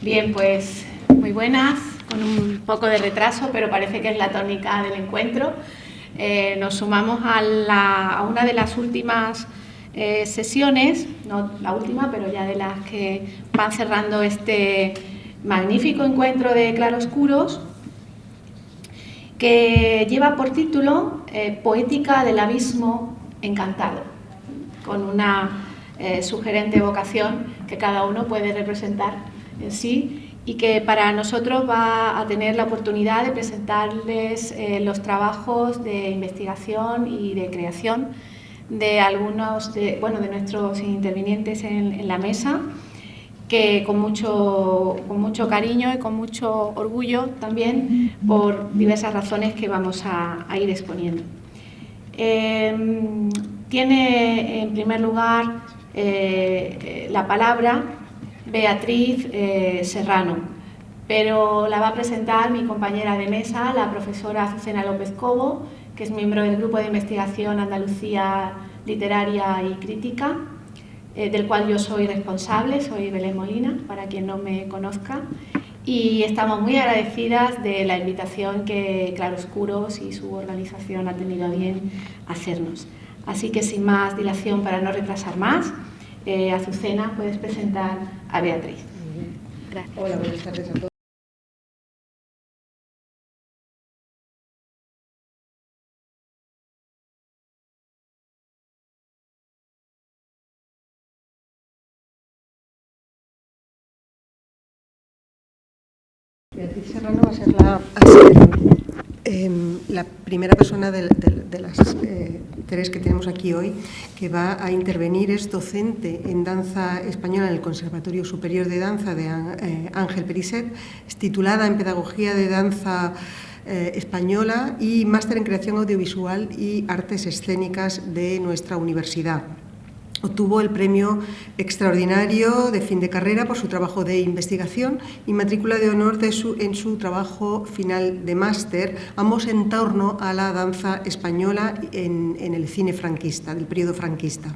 Bien, pues muy buenas, con un poco de retraso, pero parece que es la tónica del encuentro. Nos sumamos a una de las últimas sesiones, no la última, pero ya de las que van cerrando este magnífico encuentro de claroscuros, que lleva por título Poética del abismo encantado, con una sugerente vocación que cada uno puede representar en sí y que para nosotros va a tener la oportunidad de presentarles los trabajos de investigación y de creación de algunos de nuestros intervinientes en la mesa, que con mucho cariño y con mucho orgullo también, por diversas razones que vamos a ir exponiendo. Tiene en primer lugar la palabra Beatriz Serrano, pero la va a presentar mi compañera de mesa, la profesora Azucena López Cobo, que es miembro del Grupo de Investigación Andalucía Literaria y Crítica, del cual yo soy responsable, soy Belén Molina, para quien no me conozca, y estamos muy agradecidas de la invitación que Claroscuros y su organización ha tenido a bien hacernos. Así que sin más dilación, para no retrasar más, Azucena, puedes presentar a Beatriz. Gracias. Hola, buenas tardes a todos. Beatriz Serrano va a ser la primera persona de las tres que tenemos aquí hoy que va a intervenir. Es docente en danza española en el Conservatorio Superior de Danza de Ángel Perisset, es titulada en Pedagogía de Danza Española y máster en Creación Audiovisual y Artes Escénicas de nuestra universidad. Obtuvo el premio extraordinario de fin de carrera por su trabajo de investigación y matrícula de honor en su trabajo final de máster, ambos en torno a la danza española en el cine franquista, del periodo franquista.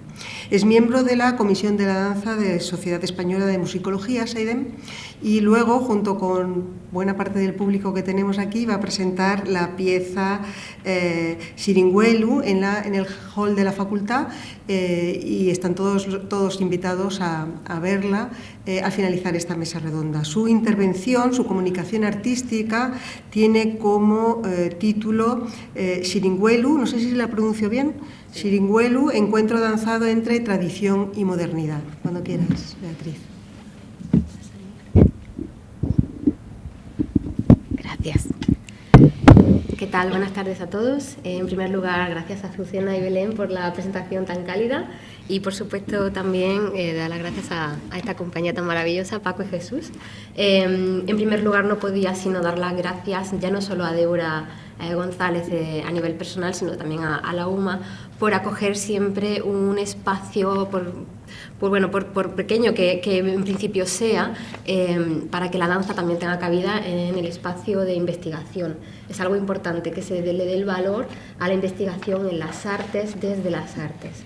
Es miembro de la Comisión de la Danza de Sociedad Española de Musicología, SEIDEM, y luego, junto con buena parte del público que tenemos aquí, va a presentar la pieza Xiringuelu en el hall de la facultad, y están todos invitados a verla al finalizar esta mesa redonda. Su intervención, su comunicación artística, tiene como título Xiringuelu, no sé si la pronuncio bien, Xiringuelu, encuentro danzado entre tradición y modernidad. Cuando quieras, Beatriz. Gracias. ¿Qué tal? Buenas tardes a todos. En primer lugar, gracias a Azucena y Belén por la presentación tan cálida y, por supuesto, también dar las gracias a esta compañía tan maravillosa, Paco y Jesús. En primer lugar, no podía sino dar las gracias ya no solo a Débora González a nivel personal, sino también a la UMA por acoger siempre un espacio, por pequeño que en principio sea, para que la danza también tenga cabida en el espacio de investigación. Es algo importante que se le dé el valor a la investigación en las artes, desde las artes.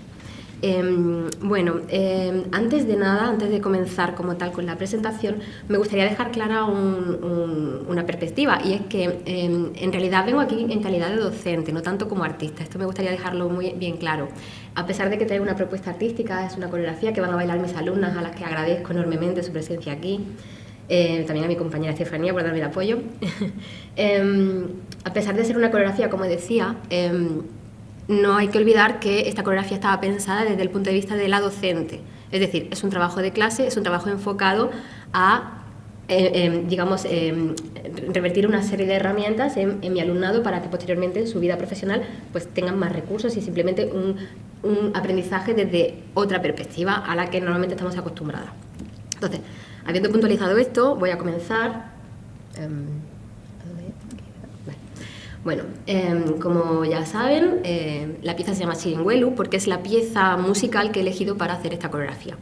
Antes de nada, antes de comenzar como tal con la presentación, me gustaría dejar clara una perspectiva, y es que en realidad vengo aquí en calidad de docente, no tanto como artista. Esto me gustaría dejarlo muy bien claro. A pesar de que traigo una propuesta artística, es una coreografía que van a bailar mis alumnas, a las que agradezco enormemente su presencia aquí. También a mi compañera Estefanía por darme el apoyo. A pesar de ser una coreografía, como decía, no hay que olvidar que esta coreografía estaba pensada desde el punto de vista de la docente. Es decir, es un trabajo de clase, es un trabajo enfocado a, revertir una serie de herramientas en mi alumnado para que posteriormente en su vida profesional pues tengan más recursos y simplemente un aprendizaje desde otra perspectiva a la que normalmente estamos acostumbradas. Entonces, habiendo puntualizado esto, voy a comenzar. Bueno, como ya saben, la pieza se llama Xiringuelu porque es la pieza musical que he elegido para hacer esta coreografía.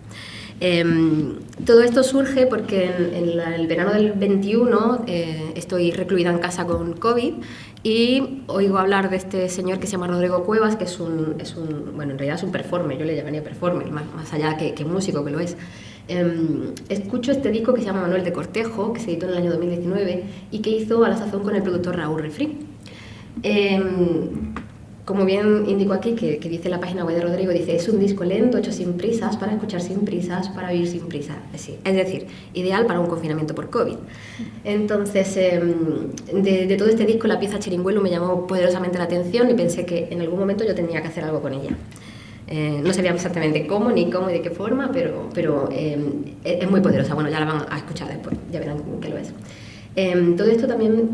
Todo esto surge porque en el verano del 21 estoy recluida en casa con COVID y oigo hablar de este señor que se llama Rodrigo Cuevas, que en realidad es un performer, yo le llamaría performer, más allá que músico, que lo es. escucho este disco que se llama Manuel de Cortejo, que se editó en el año 2019 y que hizo a la sazón con el productor Raúl Refri. Como bien indico aquí, que dice la página web de Rodrigo, dice: es un disco lento, hecho sin prisas, para escuchar sin prisas, para vivir sin prisas. Es decir, ideal para un confinamiento por COVID. Entonces, de todo este disco, la pieza Chiringuelo me llamó poderosamente la atención y pensé que en algún momento yo tenía que hacer algo con ella. No sabía exactamente cómo, ni cómo, y de qué forma, pero es muy poderosa. Bueno, ya la van a escuchar después, ya verán qué lo es. Todo esto también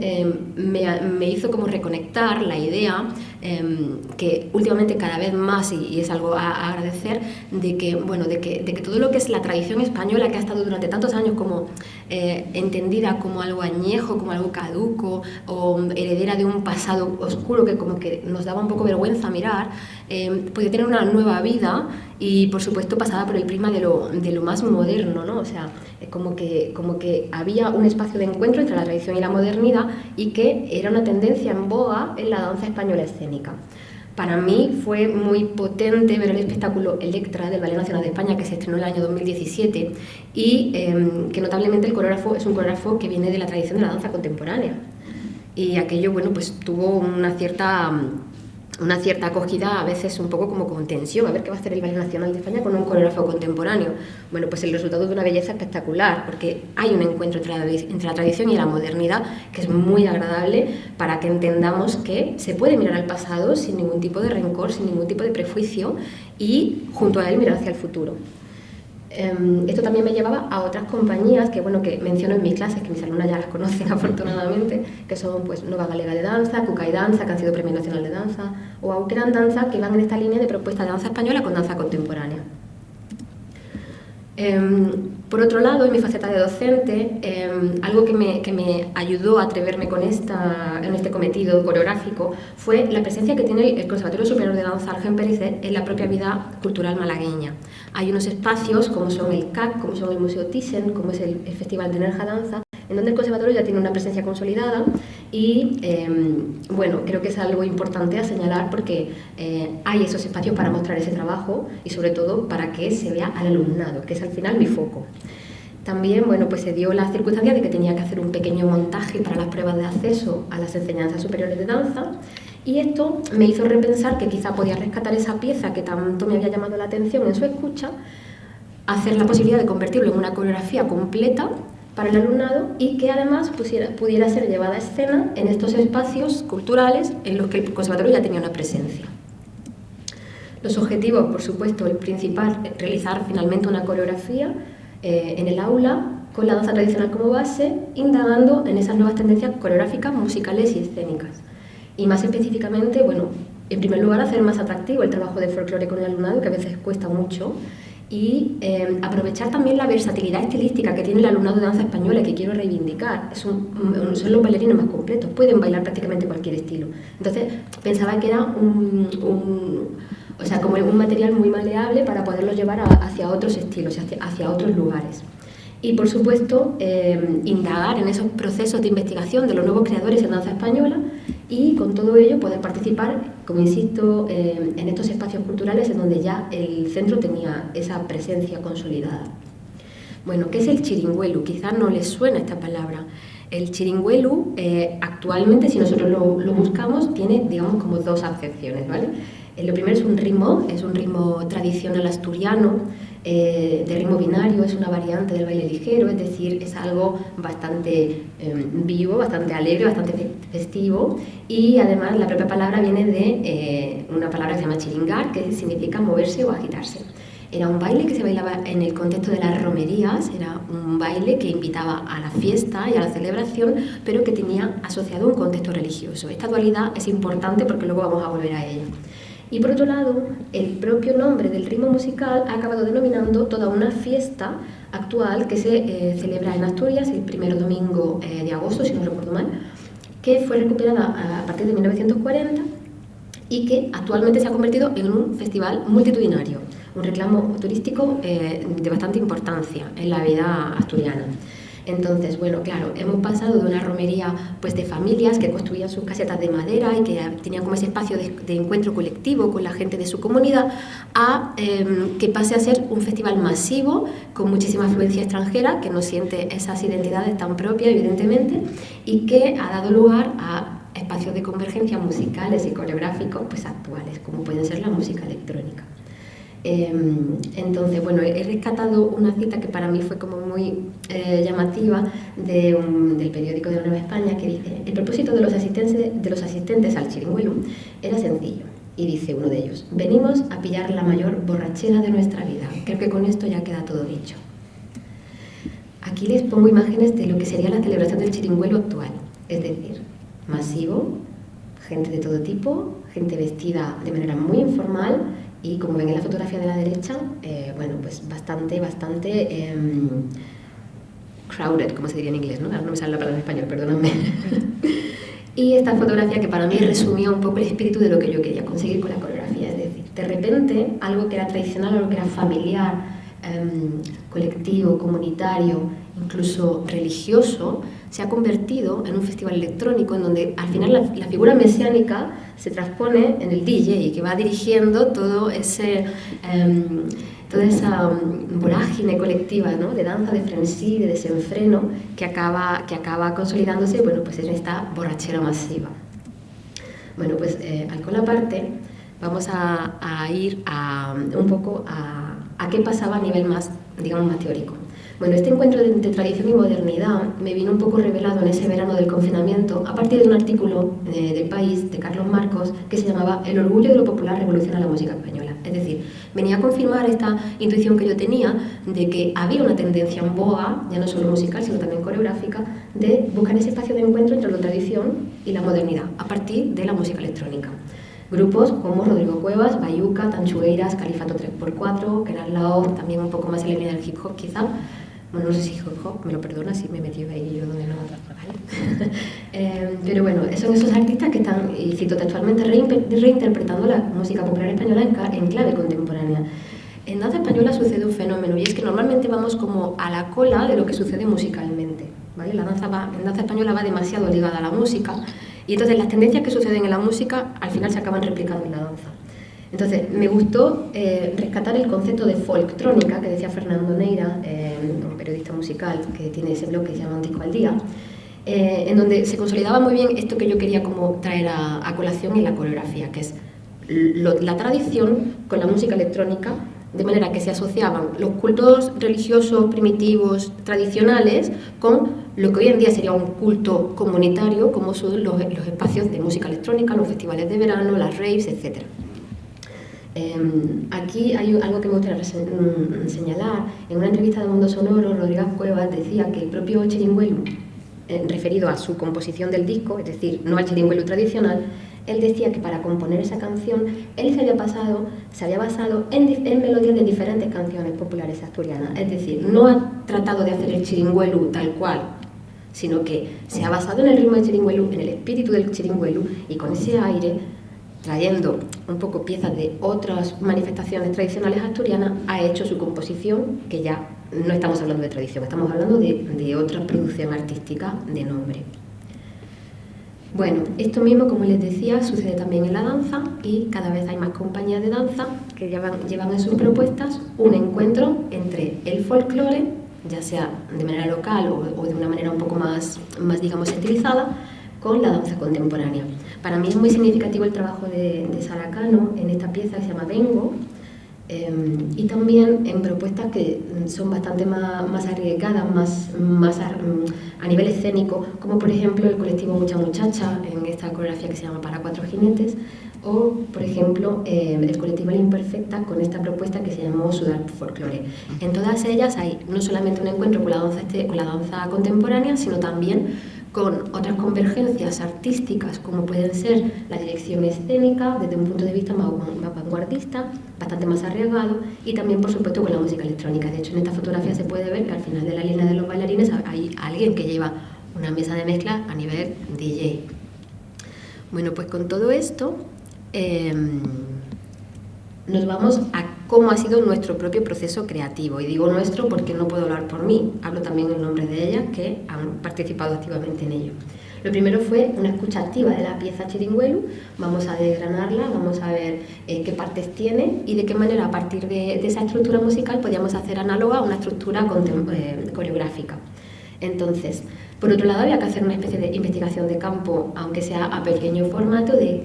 me hizo como reconectar la idea que últimamente cada vez más, y es algo a agradecer, de que todo lo que es la tradición española, que ha estado durante tantos años como entendida como algo añejo, como algo caduco o heredera de un pasado oscuro que como que nos daba un poco vergüenza mirar, puede tener una nueva vida y por supuesto pasada por el prisma de lo más moderno, ¿no? O sea, como que había un espacio de encuentro entre la tradición y la modernidad y que era una tendencia en boga en la danza española escénica. Para mí fue muy potente ver el espectáculo Electra del Ballet Nacional de España, que se estrenó en el año 2017 y que notablemente el coreógrafo es un coreógrafo que viene de la tradición de la danza contemporánea. Y aquello, bueno, pues tuvo una cierta acogida, a veces un poco como con tensión, a ver qué va a hacer el Ballet Nacional de España con un coreógrafo contemporáneo. Bueno, pues el resultado de una belleza espectacular, porque hay un encuentro entre la tradición y la modernidad que es muy agradable para que entendamos que se puede mirar al pasado sin ningún tipo de rencor, sin ningún tipo de prejuicio y junto a él mirar hacia el futuro. Esto también me llevaba a otras compañías que menciono en mis clases, que mis alumnas ya las conocen afortunadamente, que son pues Nova Galega de Danza, Cucay Danza, que han sido Premio Nacional de Danza, o Aukeran Danza, que van en esta línea de propuesta de danza española con danza contemporánea. Por otro lado, en mi faceta de docente, algo que me ayudó a atreverme en este cometido coreográfico fue la presencia que tiene el Conservatorio Superior de Danza Ángel Péricet en la propia vida cultural malagueña. Hay unos espacios como son el CAC, como son el Museo Thyssen, como es el Festival de Nerja Danza, en donde el conservatorio ya tiene una presencia consolidada y creo que es algo importante a señalar porque hay esos espacios para mostrar ese trabajo y sobre todo para que se vea al alumnado, que es al final mi foco. También pues se dio la circunstancia de que tenía que hacer un pequeño montaje para las pruebas de acceso a las enseñanzas superiores de danza y esto me hizo repensar que quizá podía rescatar esa pieza que tanto me había llamado la atención en su escucha, hacer la posibilidad de convertirlo en una coreografía completa para el alumnado y que además pudiera ser llevada a escena en estos espacios culturales en los que el conservatorio ya tenía una presencia. Los objetivos, por supuesto, el principal, realizar finalmente una coreografía en el aula con la danza tradicional como base, indagando en esas nuevas tendencias coreográficas, musicales y escénicas. Y más específicamente, en primer lugar, hacer más atractivo el trabajo de folclore con el alumnado, que a veces cuesta mucho, y aprovechar también la versatilidad estilística que tiene el alumnado de danza española, que quiero reivindicar. Son los bailarinos más completos, pueden bailar prácticamente cualquier estilo. Entonces pensaba que era como un material muy maleable para poderlo llevar hacia otros estilos, hacia otros lugares. Y por supuesto, indagar en esos procesos de investigación de los nuevos creadores en danza española y con todo ello poder participar, como insisto, en estos espacios culturales en donde ya el centro tenía esa presencia consolidada. Bueno, ¿qué es el chiringuelu? Quizás no les suena esta palabra. El chiringuelu, actualmente, si nosotros lo buscamos, tiene, digamos, como dos acepciones, ¿vale? Lo primero es un ritmo tradicional asturiano, de ritmo binario, es una variante del baile ligero, es decir, es algo bastante vivo, bastante alegre, bastante festivo y además la propia palabra viene de una palabra que se llama chiringar, que significa moverse o agitarse. Era un baile que se bailaba en el contexto de las romerías, era un baile que invitaba a la fiesta y a la celebración, pero que tenía asociado un contexto religioso. Esta dualidad es importante porque luego vamos a volver a ella. Y por otro lado, el propio nombre del ritmo musical ha acabado denominando toda una fiesta actual que se celebra en Asturias el primer domingo de agosto, si no recuerdo mal, que fue recuperada a partir de 1940 y que actualmente se ha convertido en un festival multitudinario, un reclamo turístico de bastante importancia en la vida asturiana. Entonces, bueno, claro, hemos pasado de una romería pues de familias que construían sus casetas de madera y que tenían como ese espacio de encuentro colectivo con la gente de su comunidad, a que pase a ser un festival masivo con muchísima afluencia extranjera, que no siente esas identidades tan propias, evidentemente, y que ha dado lugar a espacios de convergencia musicales y coreográficos pues actuales, como pueden ser la música electrónica. Entonces, bueno, he rescatado una cita que para mí fue como muy llamativa del periódico de la Nueva España, que dice: el propósito de los asistentes al Chiringuelo era sencillo, y dice uno de ellos: venimos a pillar la mayor borrachera de nuestra vida. Creo que con esto ya queda todo dicho. Aquí les pongo imágenes de lo que sería la celebración del Chiringuelo actual, es decir, masivo, gente de todo tipo, gente vestida de manera muy informal, y como ven en la fotografía de la derecha, bueno, pues bastante crowded, como se diría en inglés, ¿no? No me sale la palabra en español, perdóname. Y esta fotografía que para mí resumía un poco el espíritu de lo que yo quería conseguir con la coreografía, es decir, de repente algo que era tradicional, algo que era familiar, colectivo, comunitario, incluso religioso, se ha convertido en un festival electrónico en donde al final la figura mesiánica se transpone en el DJ, que va dirigiendo toda esa vorágine colectiva, ¿no?, de danza, de frenesí, de desenfreno, que acaba consolidándose, bueno, pues en esta borrachera masiva. Bueno, pues alcohol aparte, vamos a ir un poco a qué pasaba a nivel más, digamos, más teórico. Bueno, este encuentro de tradición y modernidad me vino un poco revelado en ese verano del confinamiento a partir de un artículo del País, de Carlos Marcos, que se llamaba El orgullo de lo popular revoluciona la música española. Es decir, venía a confirmar esta intuición que yo tenía de que había una tendencia en boga, ya no solo musical, sino también coreográfica, de buscar ese espacio de encuentro entre la tradición y la modernidad, a partir de la música electrónica. Grupos como Rodrigo Cuevas, Bayuca, Tanchugueiras, Califato 3x4, Keral Laoz, también un poco más en la línea del hip hop quizá. Bueno, no sé si hip hop, me lo perdona si me he metido ahí yo donde no, ¿vale? Pero bueno, son esos artistas que están, y cito textualmente, reinterpretando la música popular española en clave contemporánea. En danza española sucede un fenómeno, y es que normalmente vamos como a la cola de lo que sucede musicalmente, ¿vale? En danza española va demasiado ligada a la música, y entonces las tendencias que suceden en la música al final se acaban replicando en la danza. Entonces, me gustó rescatar el concepto de folktrónica que decía Fernando Neira, un periodista musical que tiene ese blog que se llama Un disco al día, en donde se consolidaba muy bien esto que yo quería como traer a colación en la coreografía, que es la tradición con la música electrónica, de manera que se asociaban los cultos religiosos primitivos tradicionales con lo que hoy en día sería un culto comunitario, como son los espacios de música electrónica, los festivales de verano, las raves, etc. Aquí hay algo que me gustaría señalar. En una entrevista de Mundo Sonoro, Rodríguez Cuevas decía que el propio Chiringuelo, referido a su composición del disco, es decir, no al Chiringuelo tradicional, él decía que para componer esa canción él se había basado en melodías de diferentes canciones populares asturianas. Es decir, no ha tratado de hacer el Chiringuelo tal cual, sino que se ha basado en el ritmo del Chiringuelo, en el espíritu del Chiringuelo, y con ese aire, trayendo un poco piezas de otras manifestaciones tradicionales asturianas, ha hecho su composición, que ya no estamos hablando de tradición, estamos hablando de otra producción artística de nombre. Bueno, esto mismo, como les decía, sucede también en la danza, y cada vez hay más compañías de danza que llevan en sus propuestas un encuentro entre el folclore, ya sea de manera local o de una manera un poco más digamos, estilizada, con la danza contemporánea. Para mí es muy significativo el trabajo de Sara Cano en esta pieza que se llama Vengo, y también en propuestas que son bastante más arriesgadas, más a nivel escénico, como por ejemplo el colectivo Mucha Muchacha en esta coreografía que se llama Para Cuatro Jinetes, o por ejemplo el colectivo La Imperfecta con esta propuesta que se llamó Sudar Folklore. En todas ellas hay no solamente un encuentro con la danza contemporánea, sino también con otras convergencias artísticas, como pueden ser la dirección escénica desde un punto de vista más vanguardista, bastante más arriesgado, y también por supuesto con la música electrónica. De hecho, en esta fotografía se puede ver que al final de la línea de los bailarines hay alguien que lleva una mesa de mezcla a nivel DJ. Bueno, pues con todo esto nos vamos cómo ha sido nuestro propio proceso creativo. Y digo nuestro porque no puedo hablar por mí, hablo también en nombre de ellas que han participado activamente en ello. Lo primero fue una escucha activa de la pieza Chiringuelu. Vamos a desgranarla, vamos a ver qué partes tiene y de qué manera a partir de esa estructura musical podíamos hacer análoga a una estructura coreográfica. Entonces, por otro lado, había que hacer una especie de investigación de campo, aunque sea a pequeño formato, de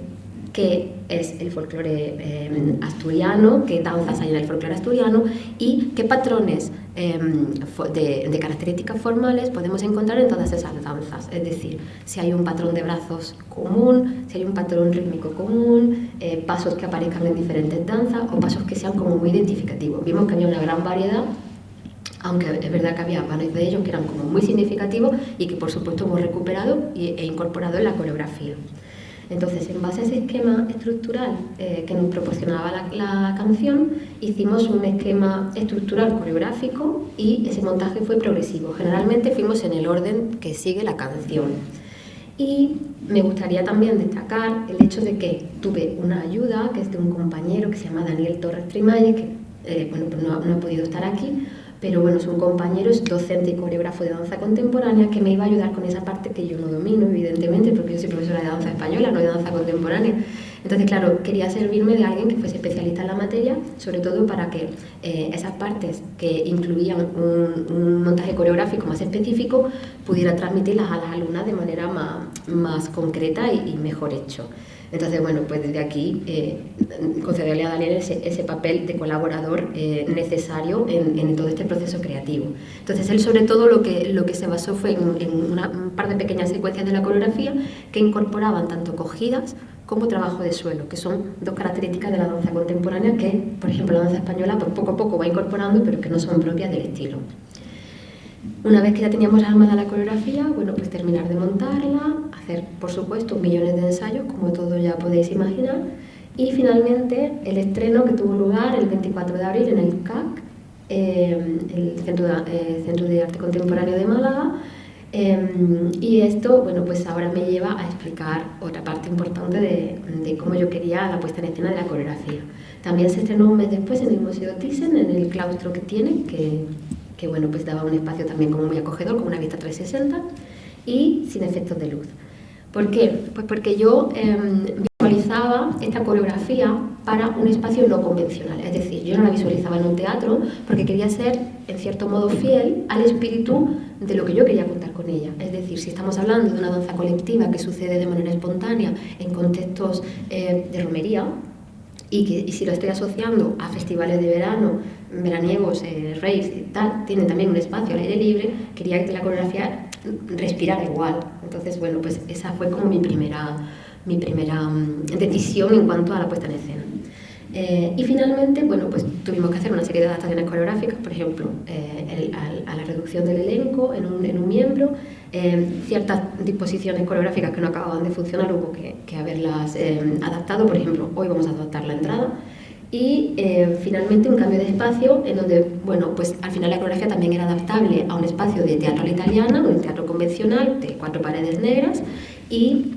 qué es el folclore asturiano, qué danzas hay en el folclore asturiano y qué patrones de características formales podemos encontrar en todas esas danzas. Es decir, si hay un patrón de brazos común, si hay un patrón rítmico común, pasos que aparezcan en diferentes danzas o pasos que sean como muy identificativos. Vimos que había una gran variedad, aunque es verdad que había varios de ellos que eran como muy significativos y que por supuesto hemos recuperado e incorporado en la coreografía. Entonces, en base a ese esquema estructural que nos proporcionaba la canción, hicimos un esquema estructural coreográfico y ese montaje fue progresivo. Generalmente fuimos en el orden que sigue la canción. Y me gustaría también destacar el hecho de que tuve una ayuda, que es de un compañero que se llama Daniel Torres Trimayes, que pues no ha podido estar aquí, pero bueno, es un compañero, es docente y coreógrafo de danza contemporánea que me iba a ayudar con esa parte que yo no domino, evidentemente, porque yo soy profesora de danza española, no de danza contemporánea. Entonces, claro, quería servirme de alguien que fuese especialista en la materia, sobre todo para que esas partes que incluían un montaje coreográfico más específico pudiera transmitirlas a las alumnas de manera más concreta y mejor hecho. Entonces, bueno, pues desde aquí concederle a Daniel ese papel de colaborador necesario en todo este proceso creativo. Entonces, él sobre todo lo que se basó fue en un par de pequeñas secuencias de la coreografía que incorporaban tanto cogidas como trabajo de suelo, que son dos características de la danza contemporánea que, por ejemplo, la danza española pues, poco a poco va incorporando, pero que no son propias del estilo. Una vez que ya teníamos armada la coreografía, bueno, pues terminar de montarla, hacer, por supuesto, millones de ensayos, como todos ya podéis imaginar, y finalmente el estreno que tuvo lugar el 24 de abril en el CAC, el Centro de Arte Contemporáneo de Málaga, y esto, bueno, pues ahora me lleva a explicar otra parte importante de cómo yo quería la puesta en escena de la coreografía. También se estrenó un mes después en el Museo Thyssen, en el claustro que tiene, que bueno, pues daba un espacio también como muy acogedor, con una vista 360 y sin efectos de luz. ¿Por qué? Pues porque yo visualizaba esta coreografía para un espacio no convencional, es decir, yo no la visualizaba en un teatro porque quería ser, en cierto modo, fiel al espíritu de lo que yo quería contar con ella. Es decir, si estamos hablando de una danza colectiva que sucede de manera espontánea en contextos de romería, y si lo estoy asociando a festivales de verano, veraniegos, raves y tal, tienen también un espacio al aire libre, quería que la coreografía respirara igual. Entonces, bueno, pues esa fue como mi primera decisión en cuanto a la puesta en escena. Y finalmente, bueno, pues tuvimos que hacer una serie de adaptaciones coreográficas, por ejemplo, a la reducción del elenco en un miembro, ciertas disposiciones coreográficas que no acababan de funcionar, hubo que haberlas adaptado. Por ejemplo, hoy vamos a adaptar la entrada. Y finalmente un cambio de espacio en donde, bueno, pues al final la coreografía también era adaptable a un espacio de teatro a la italiana, un teatro convencional de 4 paredes negras y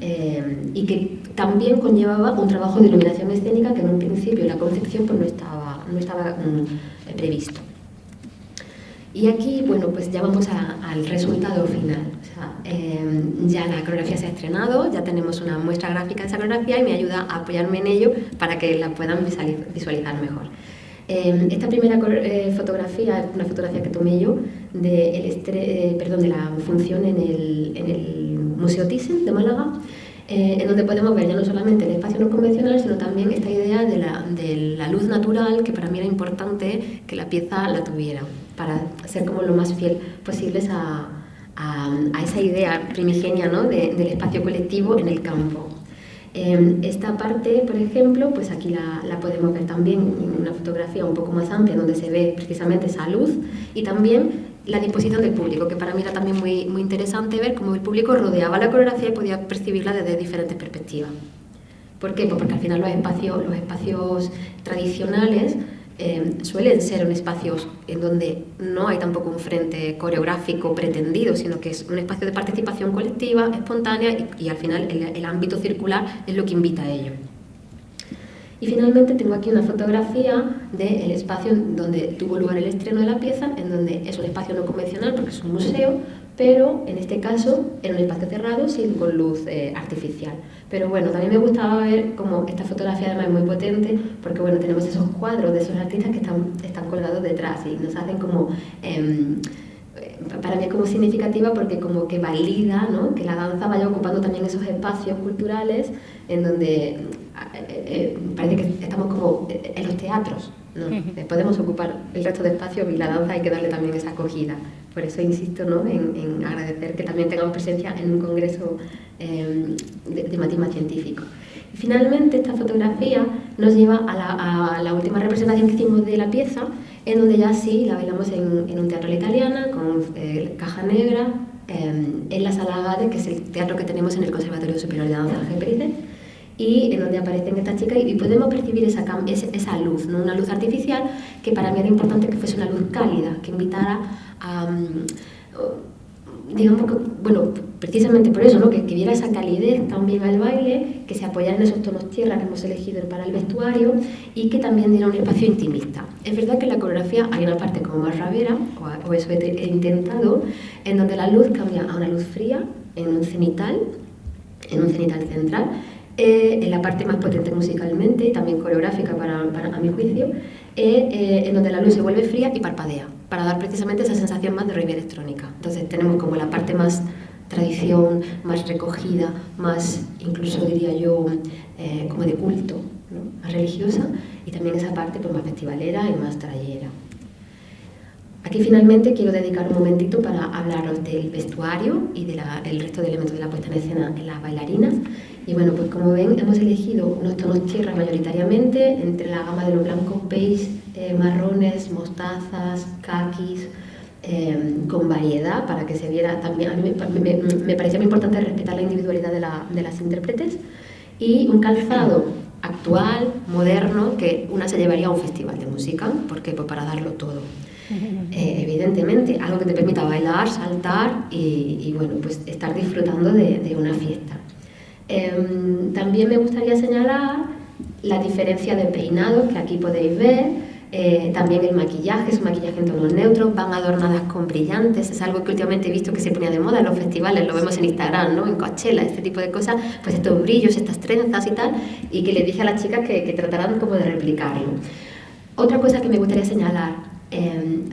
que también conllevaba un trabajo de iluminación escénica que en un principio en la concepción pues no estaba previsto. Y aquí, bueno, pues ya vamos al resultado final. O sea, ya la coreografía se ha estrenado, ya tenemos una muestra gráfica de esa coreografía y me ayuda a apoyarme en ello para que la puedan visualizar mejor. Esta primera fotografía es una fotografía que tomé yo de la función en el Museo Thyssen de Málaga, en donde podemos ver ya no solamente el espacio no convencional, sino también esta idea de la luz natural, que para mí era importante que la pieza la tuviera, para ser como lo más fiel posibles a esa idea primigenia, ¿no?, del espacio colectivo en el campo. Esta parte, por ejemplo, pues aquí la podemos ver también en una fotografía un poco más amplia, donde se ve precisamente esa luz y también la disposición del público, que para mí era también muy, muy interesante ver cómo el público rodeaba la coreografía y podía percibirla desde diferentes perspectivas. ¿Por qué? Pues porque al final los espacios tradicionales suelen ser espacios en donde no hay tampoco un frente coreográfico pretendido, sino que es un espacio de participación colectiva, espontánea, y al final el ámbito circular es lo que invita a ello. Y finalmente tengo aquí una fotografía del espacio donde tuvo lugar el estreno de la pieza, en donde es un espacio no convencional porque es un museo, pero en este caso en un espacio cerrado, sin con luz artificial. Pero bueno, también me gustaba ver cómo esta fotografía además es muy potente, porque bueno, tenemos esos cuadros de esos artistas que están colgados detrás y nos hacen como... para mí es como significativa porque como que valida, ¿no?, que la danza vaya ocupando también esos espacios culturales en donde parece que estamos como en los teatros, ¿no? Podemos ocupar el resto de espacios y la danza hay que darle también esa acogida. Por eso insisto, ¿no?, en agradecer que también tengamos presencia en un congreso de matisma científico. Y finalmente esta fotografía nos lleva a la última representación que hicimos de la pieza, en donde ya sí la bailamos en un teatro a la italiana, con caja negra, en la Sala Gade, que es el teatro que tenemos en el Conservatorio Superior de Danza Ángel Péricet, y en donde aparecen estas chicas y podemos percibir esa luz, ¿no?, una luz artificial que para mí era importante que fuese una luz cálida, que invitara a... digamos que, bueno, precisamente por eso, ¿no?, que viera esa calidez también al baile, que se apoyara en esos tonos tierra que hemos elegido para el vestuario y que también diera un espacio intimista. Es verdad que en la coreografía hay una parte como más rabera, o eso he intentado, en donde la luz cambia a una luz fría, en un cenital central, en la parte más potente musicalmente y también coreográfica a mi juicio, en donde la luz se vuelve fría y parpadea, para dar precisamente esa sensación más de rave electrónica. Entonces tenemos como la parte más tradición, más recogida, más, incluso diría yo, como de culto, ¿no?, más religiosa, y también esa parte pues más festivalera y más trayera. Aquí finalmente quiero dedicar un momentito para hablaros del vestuario y del resto de elementos de la puesta en escena en las bailarinas. Y bueno, pues como ven, hemos elegido unos tonos tierra mayoritariamente, entre la gama de los blancos, beige, marrones, mostazas, kakis, con variedad para que se viera también. A mí me parecía muy importante respetar la individualidad de las intérpretes, y un calzado actual, moderno, que una se llevaría a un festival de música. ¿Por qué? Pues para darlo todo. Evidentemente, algo que te permita bailar, saltar y bueno, pues estar disfrutando de una fiesta. También me gustaría señalar la diferencia de peinados que aquí podéis ver. También el maquillaje, es un maquillaje en tonos neutros, van adornadas con brillantes, es algo que últimamente he visto que se ponía de moda en los festivales, lo vemos en Instagram, ¿no?, en Coachella, este tipo de cosas, pues estos brillos, estas trenzas y tal, y que les dije a las chicas que trataran como de replicarlo. Otra cosa que me gustaría señalar,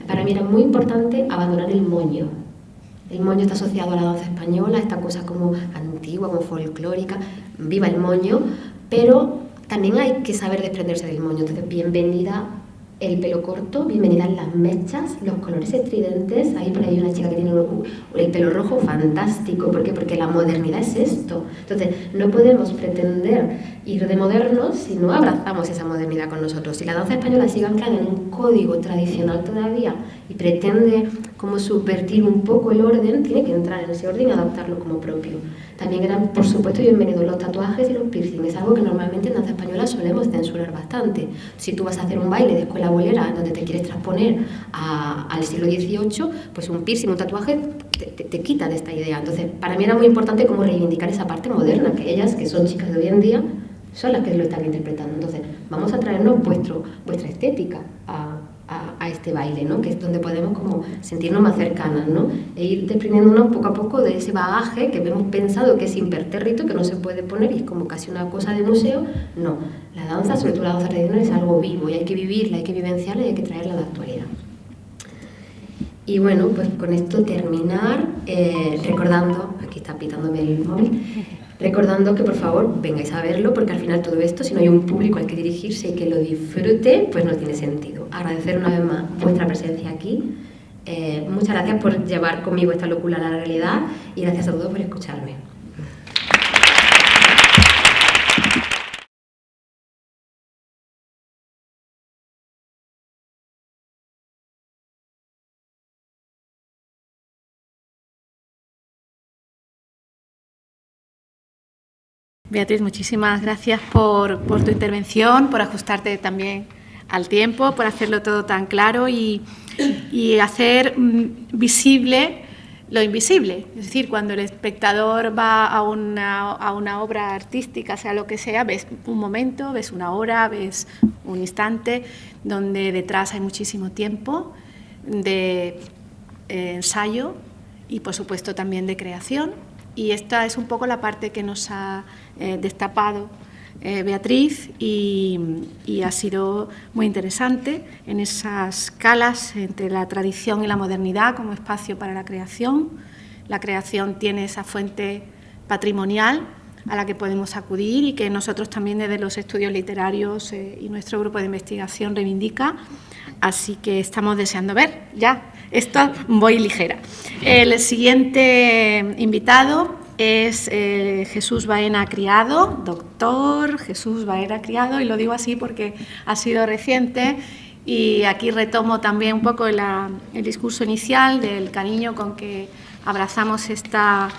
para mí era muy importante abandonar el moño. El moño está asociado a la danza española, esta cosa como antigua, como folclórica, viva el moño, pero también hay que saber desprenderse del moño. Entonces, bienvenida el pelo corto, bienvenidas las mechas, los colores estridentes. Ahí por ahí hay una chica que tiene el pelo rojo fantástico. ¿Por qué? Porque la modernidad es esto. Entonces, no podemos pretender ir de modernos si no abrazamos esa modernidad con nosotros. Si la danza española sigue anclada en un código tradicional todavía y pretende como subvertir un poco el orden, tiene que entrar en ese orden y adaptarlo como propio. También eran, por supuesto, bienvenidos los tatuajes y los piercings. Es algo que normalmente en danza española solemos censurar bastante. Si tú vas a hacer un baile de escuela bolera donde te quieres transponer al siglo XVIII, pues un piercing, un tatuaje te quita de esta idea. Entonces, para mí era muy importante como reivindicar esa parte moderna, que ellas, que son chicas de hoy en día, son las que lo están interpretando. Entonces, vamos a traernos vuestra estética a este baile, ¿no?, que es donde podemos como sentirnos más cercanas, ¿no?, e ir desprendiéndonos poco a poco de ese bagaje que hemos pensado que es impertérrito, que no se puede poner y es como casi una cosa de museo. No, la danza, sobre todo la danza tradicional, es algo vivo y hay que vivirla, hay que vivenciarla y hay que traerla a la actualidad. Y bueno, pues con esto terminar recordando, aquí está pitándome el móvil, recordando que por favor vengáis a verlo, porque al final todo esto, si no hay un público al que dirigirse y que lo disfrute, pues no tiene sentido. Agradecer una vez más vuestra presencia aquí. Muchas gracias por llevar conmigo esta locura a la realidad y gracias a todos por escucharme. Beatriz, muchísimas gracias por tu intervención, por ajustarte también al tiempo, por hacerlo todo tan claro y hacer visible lo invisible. Es decir, cuando el espectador va a una obra artística, sea lo que sea, ves un momento, ves una hora, ves un instante, donde detrás hay muchísimo tiempo de ensayo y, por supuesto, también de creación. Y esta es un poco la parte que nos ha destapado Beatriz y ha sido muy interesante en esas escalas entre la tradición y la modernidad como espacio para la creación. La creación tiene esa fuente patrimonial a la que podemos acudir y que nosotros también desde los estudios literarios y nuestro grupo de investigación reivindica. Así que estamos deseando ver ya. Esto voy ligera. El siguiente invitado es Jesús Baena Criado, doctor Jesús Baena Criado, y lo digo así porque ha sido reciente, y aquí retomo también un poco el discurso inicial del cariño con que abrazamos esta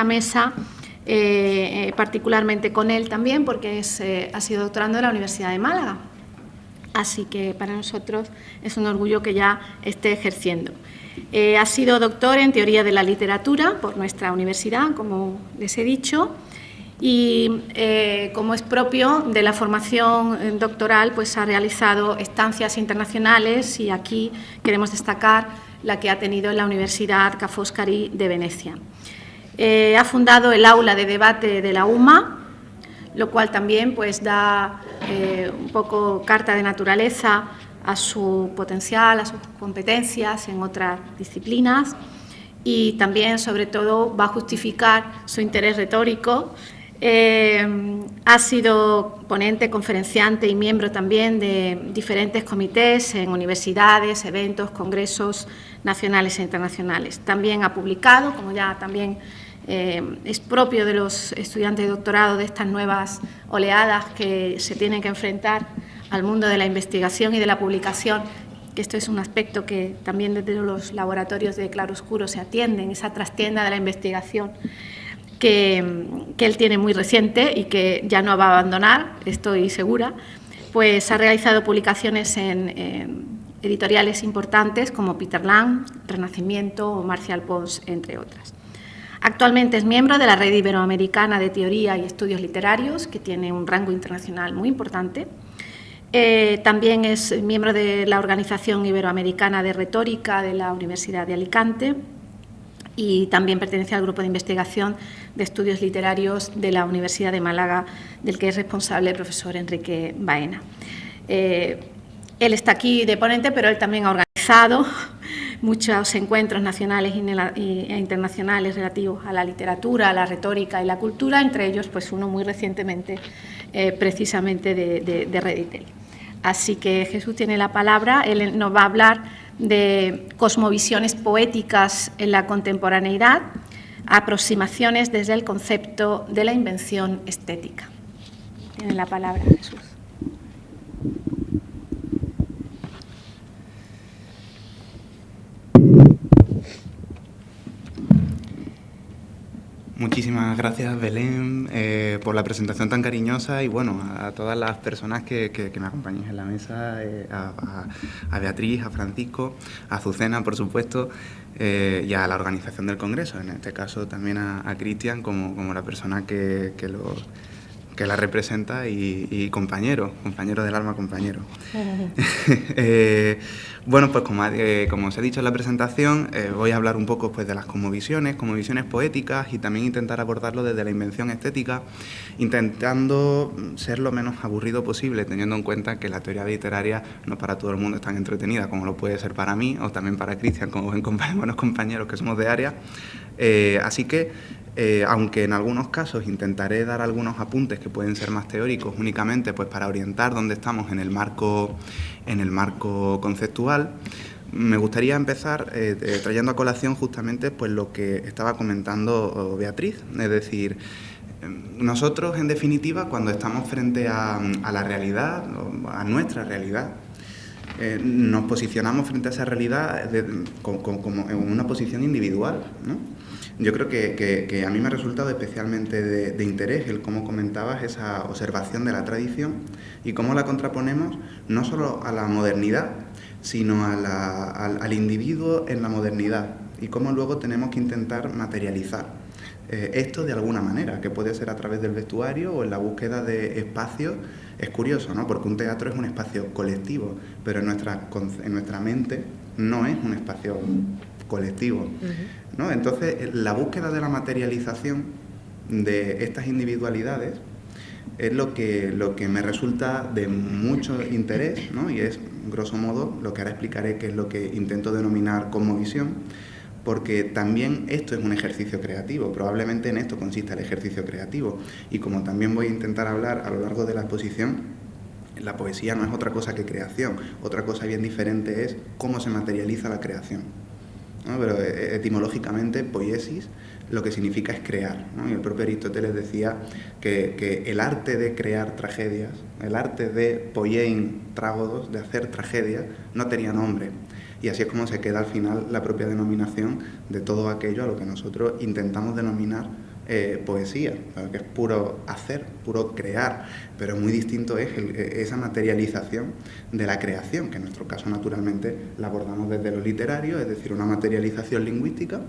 mesa, particularmente con él también, porque ha sido doctorando de la Universidad de Málaga. Así que para nosotros es un orgullo que ya esté ejerciendo. Ha sido doctor en Teoría de la Literatura por nuestra universidad, como les he dicho, y como es propio de la formación doctoral, pues ha realizado estancias internacionales, y aquí queremos destacar la que ha tenido en la Universidad Ca' Foscari de Venecia. Ha fundado el aula de debate de la UMA, lo cual también pues da un poco carta de naturaleza a su potencial, a sus competencias en otras disciplinas, y también, sobre todo, va a justificar su interés retórico. Ha sido ponente, conferenciante y miembro también de diferentes comités en universidades, eventos, congresos nacionales e internacionales. También ha publicado, como ya también es propio de los estudiantes de doctorado, de estas nuevas oleadas que se tienen que enfrentar al mundo de la investigación y de la publicación, que esto es un aspecto que también desde los laboratorios de claroscuro se atienden, esa trastienda de la investigación que él tiene muy reciente y que ya no va a abandonar, estoy segura. Pues ha realizado publicaciones en editoriales importantes como Peter Lang, Renacimiento o Marcial Pons, entre otras. Actualmente es miembro de la Red Iberoamericana de Teoría y Estudios Literarios, que tiene un rango internacional muy importante. También es miembro de la Organización Iberoamericana de Retórica de la Universidad de Alicante, y también pertenece al grupo de investigación de estudios literarios de la Universidad de Málaga, del que es responsable el profesor Enrique Baena. Él está aquí de ponente, pero él también ha organizado muchos encuentros nacionales e internacionales relativos a la literatura, a la retórica y la cultura, entre ellos pues uno muy recientemente precisamente de Reditel. Así que Jesús tiene la palabra, él nos va a hablar de cosmovisiones poéticas en la contemporaneidad, aproximaciones desde el concepto de la invención estética. Tiene la palabra Jesús. Muchísimas gracias, Belén, por la presentación tan cariñosa, y bueno, a todas las personas que me acompañáis en la mesa, a Beatriz, a Francisco, a Azucena, por supuesto, y a la organización del Congreso, en este caso también a Cristian como la persona que la representa y compañero del alma, compañero. Bueno, pues como os he dicho en la presentación, voy a hablar un poco pues, de las cosmovisiones poéticas, y también intentar abordarlo desde la invención estética, intentando ser lo menos aburrido posible, teniendo en cuenta que la teoría literaria no para todo el mundo es tan entretenida como lo puede ser para mí, o también para Cristian, como buenos compañeros que somos de área. Así que, aunque en algunos casos intentaré dar algunos apuntes que pueden ser más teóricos únicamente pues para orientar dónde estamos en el marco conceptual, me gustaría empezar trayendo a colación justamente pues lo que estaba comentando Beatriz, es decir, nosotros en definitiva cuando estamos frente a la realidad, a nuestra realidad, nos posicionamos frente a esa realidad como en una posición individual, ¿no? Yo creo que a mí me ha resultado especialmente de interés el cómo comentabas esa observación de la tradición y cómo la contraponemos no solo a la modernidad, sino al individuo en la modernidad. y cómo luego tenemos que intentar materializar esto de alguna manera, que puede ser a través del vestuario o en la búsqueda de espacios. Es curioso, ¿no? Porque un teatro es un espacio colectivo, pero en nuestra mente no es un espacio colectivo, ¿no? Entonces, la búsqueda de la materialización de estas individualidades es lo que me resulta de mucho interés, ¿no? Y es, grosso modo, lo que ahora explicaré, que es lo que intento denominar cosmovisión, porque también esto es un ejercicio creativo, probablemente en esto consiste el ejercicio creativo. Y como también voy a intentar hablar a lo largo de la exposición, la poesía no es otra cosa que creación. Otra cosa bien diferente es cómo se materializa la creación, ¿no? Pero etimológicamente, poiesis lo que significa es crear, ¿no? Y el propio Aristóteles decía que el arte de crear tragedias, el arte de poiein trágodos, de hacer tragedias, no tenía nombre. Y así es como se queda al final la propia denominación de todo aquello a lo que nosotros intentamos denominar poesía, que es puro hacer, puro crear, pero muy distinto es esa materialización de la creación, que en nuestro caso naturalmente la abordamos desde lo literario, es decir, una materialización lingüística,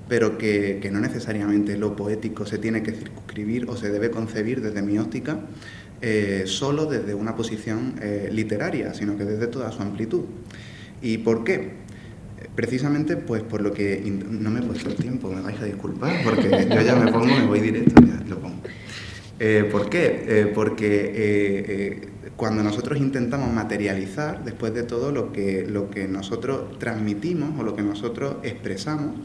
pero que no necesariamente lo poético se tiene que circunscribir o se debe concebir desde mi óptica solo desde una posición literaria, sino que desde toda su amplitud. ¿Y por qué? Precisamente pues por lo que... No me he puesto el tiempo, me vais a disculpar, porque yo ya me voy directo, ya lo pongo. ¿Por qué? Porque cuando nosotros intentamos materializar, después de todo, lo que nosotros transmitimos o lo que nosotros expresamos,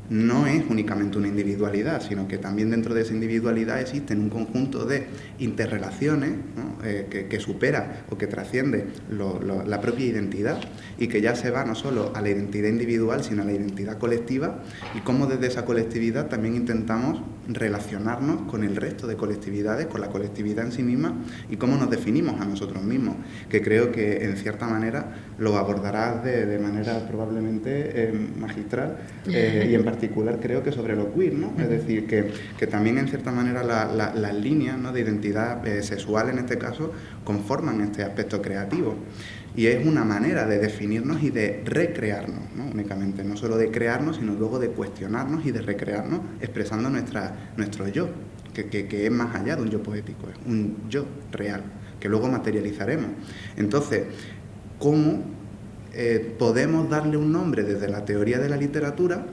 no es únicamente una individualidad, sino que también dentro de esa individualidad existen un conjunto de interrelaciones, ¿no? que supera o que trasciende la propia identidad y que ya se va no solo a la identidad individual, sino a la identidad colectiva, y cómo desde esa colectividad también intentamos relacionarnos con el resto de colectividades, con la colectividad en sí misma, y cómo nos definimos a nosotros mismos, que creo que en cierta manera lo abordarás de manera probablemente magistral, y en particular creo que sobre lo queer, ¿no? Es decir, que también en cierta manera las líneas, ¿no?, de identidad sexual en este caso conforman este aspecto creativo. Y es una manera de definirnos y de recrearnos, ¿no? Únicamente, no solo de crearnos, sino luego de cuestionarnos y de recrearnos expresando nuestro yo, que es más allá de un yo poético, es un yo real, que luego materializaremos. Entonces, ¿cómo podemos darle un nombre desde la teoría de la literatura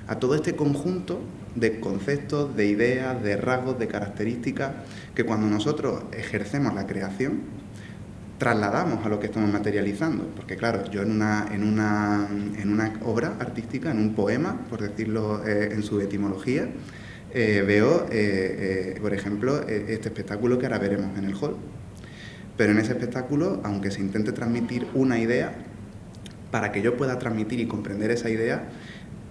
a todo este conjunto de conceptos, de ideas, de rasgos, de características que cuando nosotros ejercemos la creación trasladamos a lo que estamos materializando? Porque claro, yo en una obra artística, en un poema, por decirlo en su etimología, veo, por ejemplo, este espectáculo que ahora veremos en el hall. Pero en ese espectáculo, aunque se intente transmitir una idea, para que yo pueda transmitir y comprender esa idea,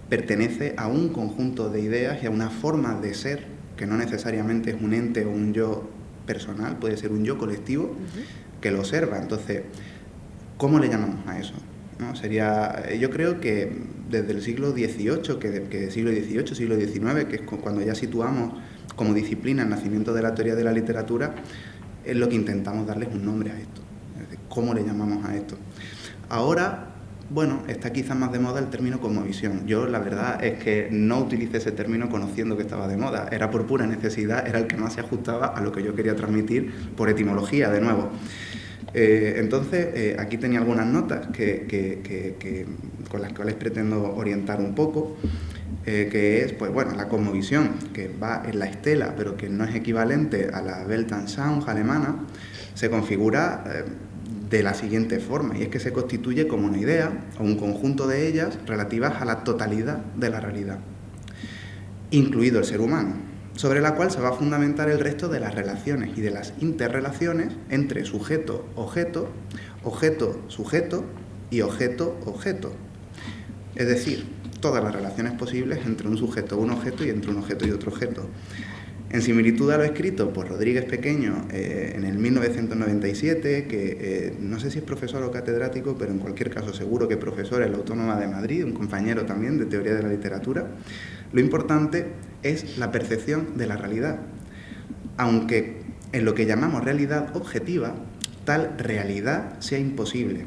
pertenece a un conjunto de ideas y a una forma de ser, que no necesariamente es un ente o un yo personal, puede ser un yo colectivo que lo observa. Entonces, ¿cómo le llamamos a eso? ¿No? Yo creo que desde el siglo XVIII, siglo XIX, que es cuando ya situamos como disciplina el nacimiento de la teoría de la literatura, es lo que intentamos darles un nombre a esto. Es decir, ¿cómo le llamamos a esto? Ahora, bueno, está quizás más de moda el término cosmovisión. Yo la verdad es que no utilicé ese término conociendo que estaba de moda. Era por pura necesidad, era el que más se ajustaba a lo que yo quería transmitir por etimología, de nuevo. Entonces, aquí tenía algunas notas con las cuales pretendo orientar un poco, que es, pues bueno, la cosmovisión, que va en la estela, pero que no es equivalente a la Weltanschauung alemana, se configura de la siguiente forma, y es que se constituye como una idea o un conjunto de ellas relativas a la totalidad de la realidad, incluido el ser humano, sobre la cual se va a fundamentar el resto de las relaciones y de las interrelaciones entre sujeto-objeto, objeto-sujeto y objeto-objeto. Es decir, todas las relaciones posibles entre un sujeto o un objeto y entre un objeto y otro objeto. En similitud a lo escrito por Rodríguez Pequeño en el 1997, que no sé si es profesor o catedrático, pero en cualquier caso seguro que profesor en la Autónoma de Madrid, un compañero también de teoría de la literatura, lo importante es la percepción de la realidad. Aunque en lo que llamamos realidad objetiva, tal realidad sea imposible.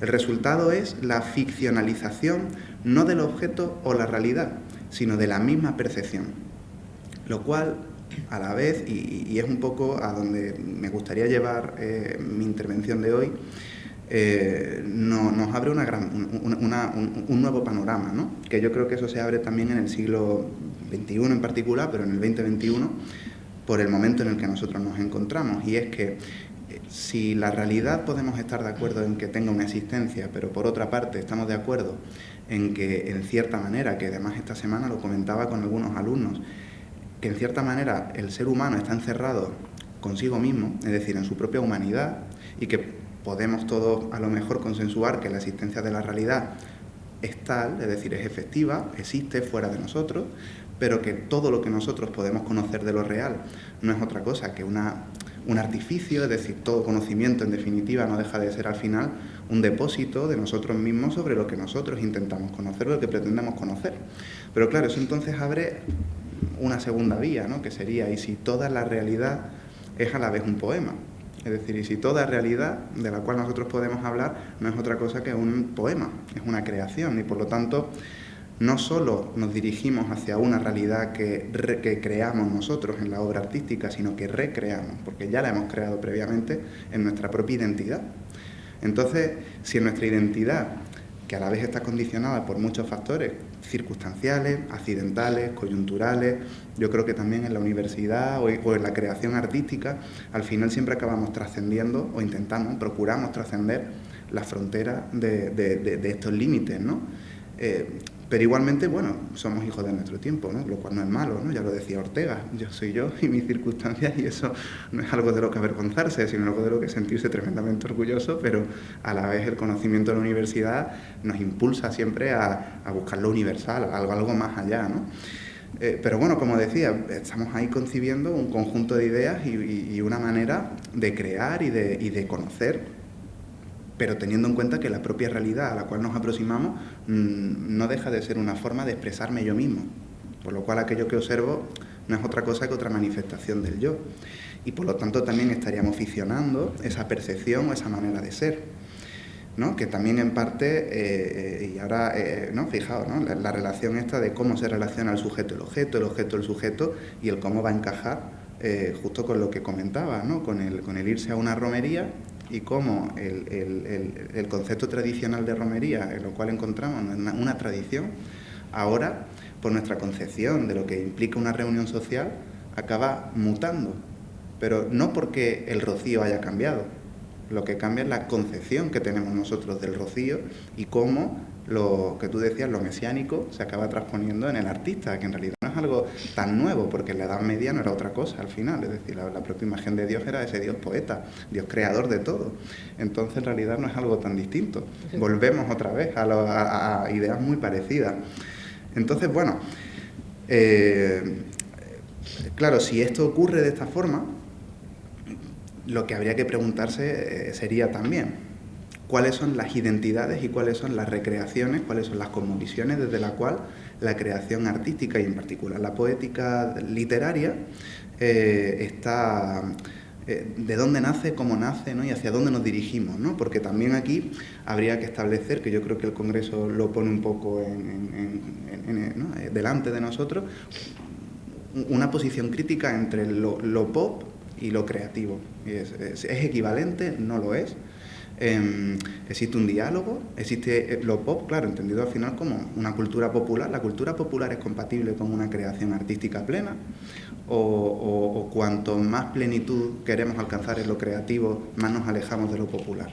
El resultado es la ficcionalización no del objeto o la realidad, sino de la misma percepción. Lo cual, a la vez, y es un poco a donde me gustaría llevar mi intervención de hoy, nos abre un nuevo panorama, ¿no? Que yo creo que eso se abre también en el siglo XXI en particular, pero en el 2021, por el momento en el que nosotros nos encontramos. Y es que si la realidad podemos estar de acuerdo en que tenga una existencia, pero por otra parte estamos de acuerdo en que, en cierta manera, que además esta semana lo comentaba con algunos alumnos, que en cierta manera el ser humano está encerrado consigo mismo, es decir, en su propia humanidad, y que podemos todos a lo mejor consensuar que la existencia de la realidad es tal, es decir, es efectiva, existe fuera de nosotros, pero que todo lo que nosotros podemos conocer de lo real no es otra cosa que un artificio, es decir, todo conocimiento en definitiva no deja de ser al final un depósito de nosotros mismos sobre lo que nosotros intentamos conocer o lo que pretendemos conocer. Pero claro, eso entonces abre una segunda vía, ¿no? Que sería, ¿y si toda la realidad es a la vez un poema? Es decir, y si toda realidad de la cual nosotros podemos hablar no es otra cosa que un poema, es una creación, y por lo tanto no solo nos dirigimos hacia una realidad que creamos nosotros en la obra artística, sino que recreamos, porque ya la hemos creado previamente en nuestra propia identidad. Entonces, si en nuestra identidad, que a la vez está condicionada por muchos factores circunstanciales, accidentales, coyunturales, yo creo que también en la universidad o en la creación artística, al final siempre acabamos trascendiendo o procuramos trascender las fronteras de estos límites, ¿no? Pero igualmente, bueno, somos hijos de nuestro tiempo, ¿no? Lo cual no es malo, ¿no? Ya lo decía Ortega, yo soy yo y mis circunstancias, y eso no es algo de lo que avergonzarse, sino algo de lo que sentirse tremendamente orgulloso, pero a la vez el conocimiento de la universidad nos impulsa siempre a buscar lo universal, algo más allá, ¿no? Pero bueno, como decía, estamos ahí concibiendo un conjunto de ideas y una manera de crear y de conocer, pero teniendo en cuenta que la propia realidad a la cual nos aproximamos no deja de ser una forma de expresarme yo mismo, por lo cual aquello que observo no es otra cosa que otra manifestación del yo, y por lo tanto también estaríamos ficcionando esa percepción o esa manera de ser, ¿no? Que también en parte, y ahora, ¿no? Fijaos, ¿no? La relación esta de cómo se relaciona el sujeto el sujeto, y el cómo va a encajar justo con lo que comentaba, ¿no? Con el irse a una romería, y cómo el concepto tradicional de romería, en lo cual encontramos una tradición, ahora, por nuestra concepción de lo que implica una reunión social, acaba mutando. Pero no porque el rocío haya cambiado, lo que cambia es la concepción que tenemos nosotros del rocío y cómo lo que tú decías, lo mesiánico, se acaba transponiendo en el artista, que en realidad no es algo tan nuevo, porque en la Edad Media no era otra cosa al final, es decir, la propia imagen de Dios era ese Dios poeta, Dios creador de todo. Entonces en realidad no es algo tan distinto. Volvemos otra vez a ideas muy parecidas. Entonces, bueno, claro, si esto ocurre de esta forma, lo que habría que preguntarse sería también cuáles son las identidades y cuáles son las recreaciones, cuáles son las cosmovisiones desde la cual la creación artística y en particular la poética literaria está, de dónde nace, cómo nace, ¿no? Y hacia dónde nos dirigimos, ¿no? Porque también aquí habría que establecer, que yo creo que el Congreso lo pone un poco ¿no? delante de nosotros, una posición crítica entre lo pop y lo creativo. ¿Es equivalente? No lo es. Existe un diálogo, existe lo pop, claro, entendido al final como una cultura popular. ¿La cultura popular es compatible con una creación artística plena? ¿O cuanto más plenitud queremos alcanzar en lo creativo, más nos alejamos de lo popular?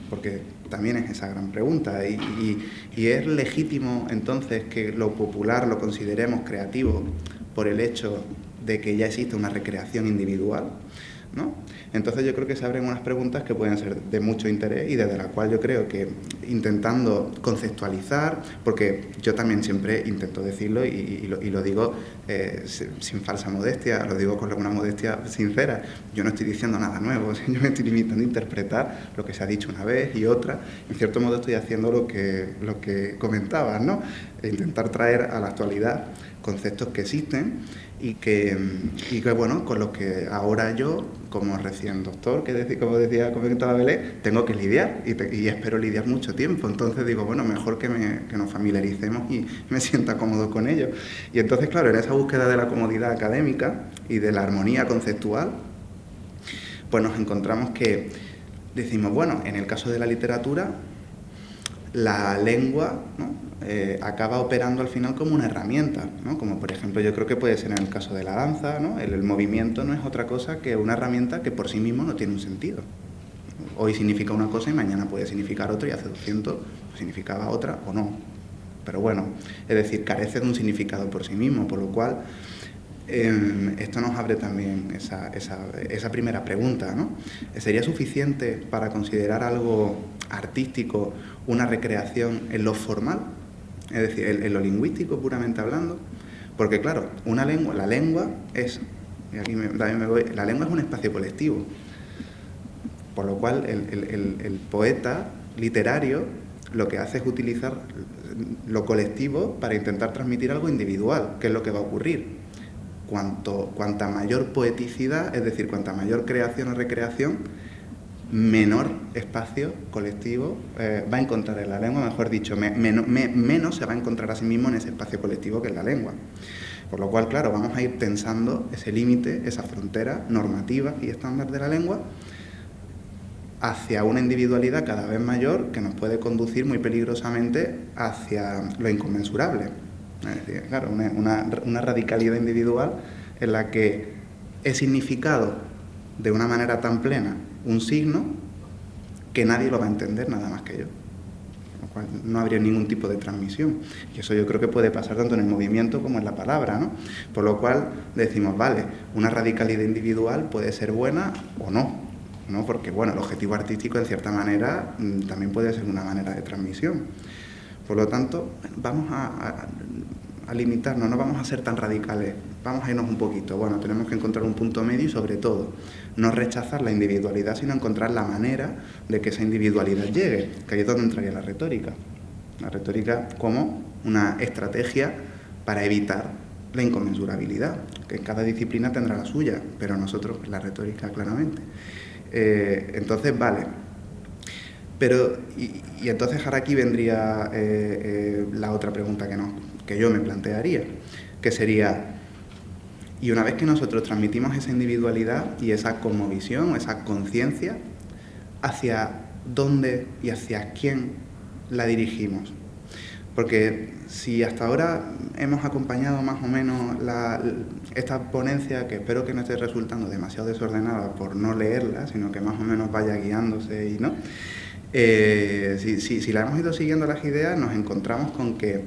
Porque también es esa gran pregunta. Y es legítimo entonces que lo popular lo consideremos creativo por el hecho de que ya existe una recreación individual, ¿no? Entonces yo creo que se abren unas preguntas que pueden ser de mucho interés y desde la cual yo creo que intentando conceptualizar, porque yo también siempre intento decirlo y lo digo sin falsa modestia, lo digo con una modestia sincera, yo no estoy diciendo nada nuevo, yo me estoy limitando a interpretar lo que se ha dicho una vez y otra, en cierto modo estoy haciendo lo que comentabas, ¿no? E intentar traer a la actualidad conceptos que existen y que bueno, con los que ahora yo, como recién doctor, como comentaba Belén, tengo que lidiar y espero lidiar mucho tiempo. Entonces digo, bueno, mejor que nos familiaricemos y me sienta cómodo con ellos. Y entonces, claro, en esa búsqueda de la comodidad académica y de la armonía conceptual, pues nos encontramos que decimos, bueno, en el caso de la literatura, la lengua, ¿no?, acaba operando al final como una herramienta, ¿no? Como por ejemplo yo creo que puede ser en el caso de la danza, ¿no? El movimiento no es otra cosa que una herramienta que por sí mismo no tiene un sentido. Hoy significa una cosa y mañana puede significar otra, y hace 200 significaba otra o no. Pero bueno, es decir, carece de un significado por sí mismo, por lo cual esto nos abre también esa primera pregunta, ¿no? ¿Sería suficiente para considerar algo artístico una recreación en lo formal? Es decir, en lo lingüístico puramente hablando. Porque claro, la lengua es, y aquí también me voy, la lengua es un espacio colectivo. Por lo cual el poeta literario lo que hace es utilizar lo colectivo para intentar transmitir algo individual, que es lo que va a ocurrir. Cuanta mayor poeticidad, es decir, cuanta mayor creación o recreación, menor espacio colectivo va a encontrar en la lengua, mejor dicho, menos se va a encontrar a sí mismo en ese espacio colectivo que es la lengua. Por lo cual, claro, vamos a ir tensando ese límite, esa frontera normativa y estándar de la lengua hacia una individualidad cada vez mayor que nos puede conducir muy peligrosamente hacia lo inconmensurable. Es decir, claro, una radicalidad individual en la que he significado de una manera tan plena un signo que nadie lo va a entender nada más que yo. Con lo cual no habría ningún tipo de transmisión. Y eso yo creo que puede pasar tanto en el movimiento como en la palabra, ¿no? Por lo cual decimos, vale, una radicalidad individual puede ser buena o no, ¿no? Porque, bueno, el objetivo artístico, en cierta manera, también puede ser una manera de transmisión. Por lo tanto, vamos a limitarnos, no vamos a ser tan radicales, vamos a irnos un poquito. Bueno, tenemos que encontrar un punto medio y, sobre todo, no rechazar la individualidad, sino encontrar la manera de que esa individualidad llegue, que ahí es donde entraría la retórica. La retórica como una estrategia para evitar la inconmensurabilidad, que en cada disciplina tendrá la suya, pero nosotros la retórica claramente. Entonces, vale. Pero, y entonces ahora aquí vendría la otra pregunta que yo me plantearía, que sería, y una vez que nosotros transmitimos esa individualidad y esa cosmovisión, esa conciencia, ¿hacia dónde y hacia quién la dirigimos? Porque si hasta ahora hemos acompañado más o menos esta ponencia, que espero que no esté resultando demasiado desordenada por no leerla, sino que más o menos vaya guiándose y no, si la hemos ido siguiendo las ideas, nos encontramos con que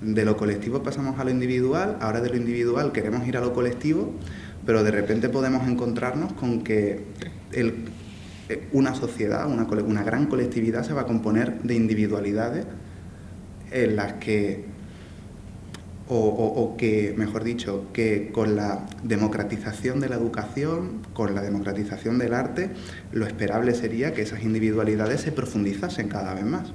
de lo colectivo pasamos a lo individual, ahora de lo individual queremos ir a lo colectivo, pero de repente podemos encontrarnos con que una sociedad, una gran colectividad se va a componer de individualidades en las que, mejor dicho, que con la democratización de la educación, con la democratización del arte, lo esperable sería que esas individualidades se profundizasen cada vez más.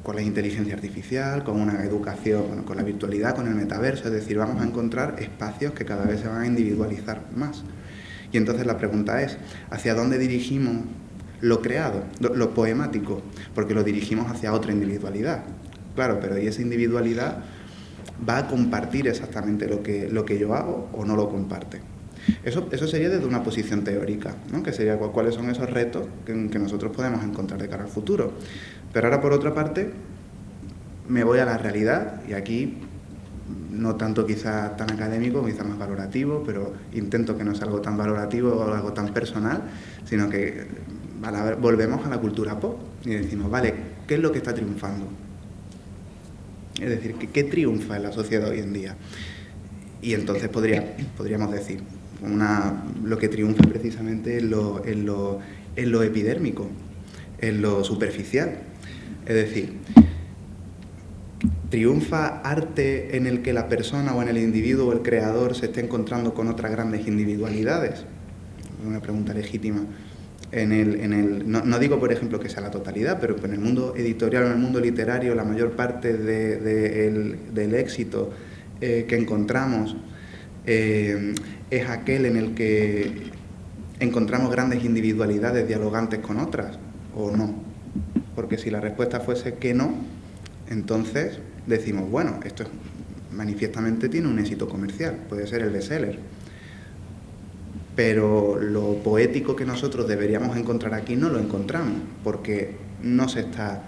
Con la inteligencia artificial, con una educación, bueno, con la virtualidad, con el metaverso, es decir, vamos a encontrar espacios que cada vez se van a individualizar más. Y entonces la pregunta es, ¿hacia dónde dirigimos lo creado, lo poemático? Porque lo dirigimos hacia otra individualidad. Claro, pero ¿y esa individualidad va a compartir exactamente lo que yo hago o no lo comparte? Eso sería desde una posición teórica, ¿no? Que sería cuáles son esos retos que nosotros podemos encontrar de cara al futuro. Pero ahora, por otra parte, me voy a la realidad, y aquí no tanto quizá tan académico, quizá más valorativo, pero intento que no sea algo tan valorativo o algo tan personal, sino que volvemos a la cultura pop y decimos, vale, ¿qué es lo que está triunfando? Es decir, ¿qué triunfa en la sociedad hoy en día? Y entonces podríamos decir, lo que triunfa precisamente en lo epidérmico, en lo superficial. Es decir, ¿triunfa arte en el que la persona o en el individuo o el creador se esté encontrando con otras grandes individualidades? Una pregunta legítima. No digo, por ejemplo, que sea la totalidad, pero en el mundo editorial o en el mundo literario la mayor parte del éxito que encontramos ¿Es aquel en el que encontramos grandes individualidades dialogantes con otras o no? Porque si la respuesta fuese que no, entonces decimos, bueno, esto manifiestamente tiene un éxito comercial, puede ser el bestseller. Pero lo poético que nosotros deberíamos encontrar aquí no lo encontramos, porque no se está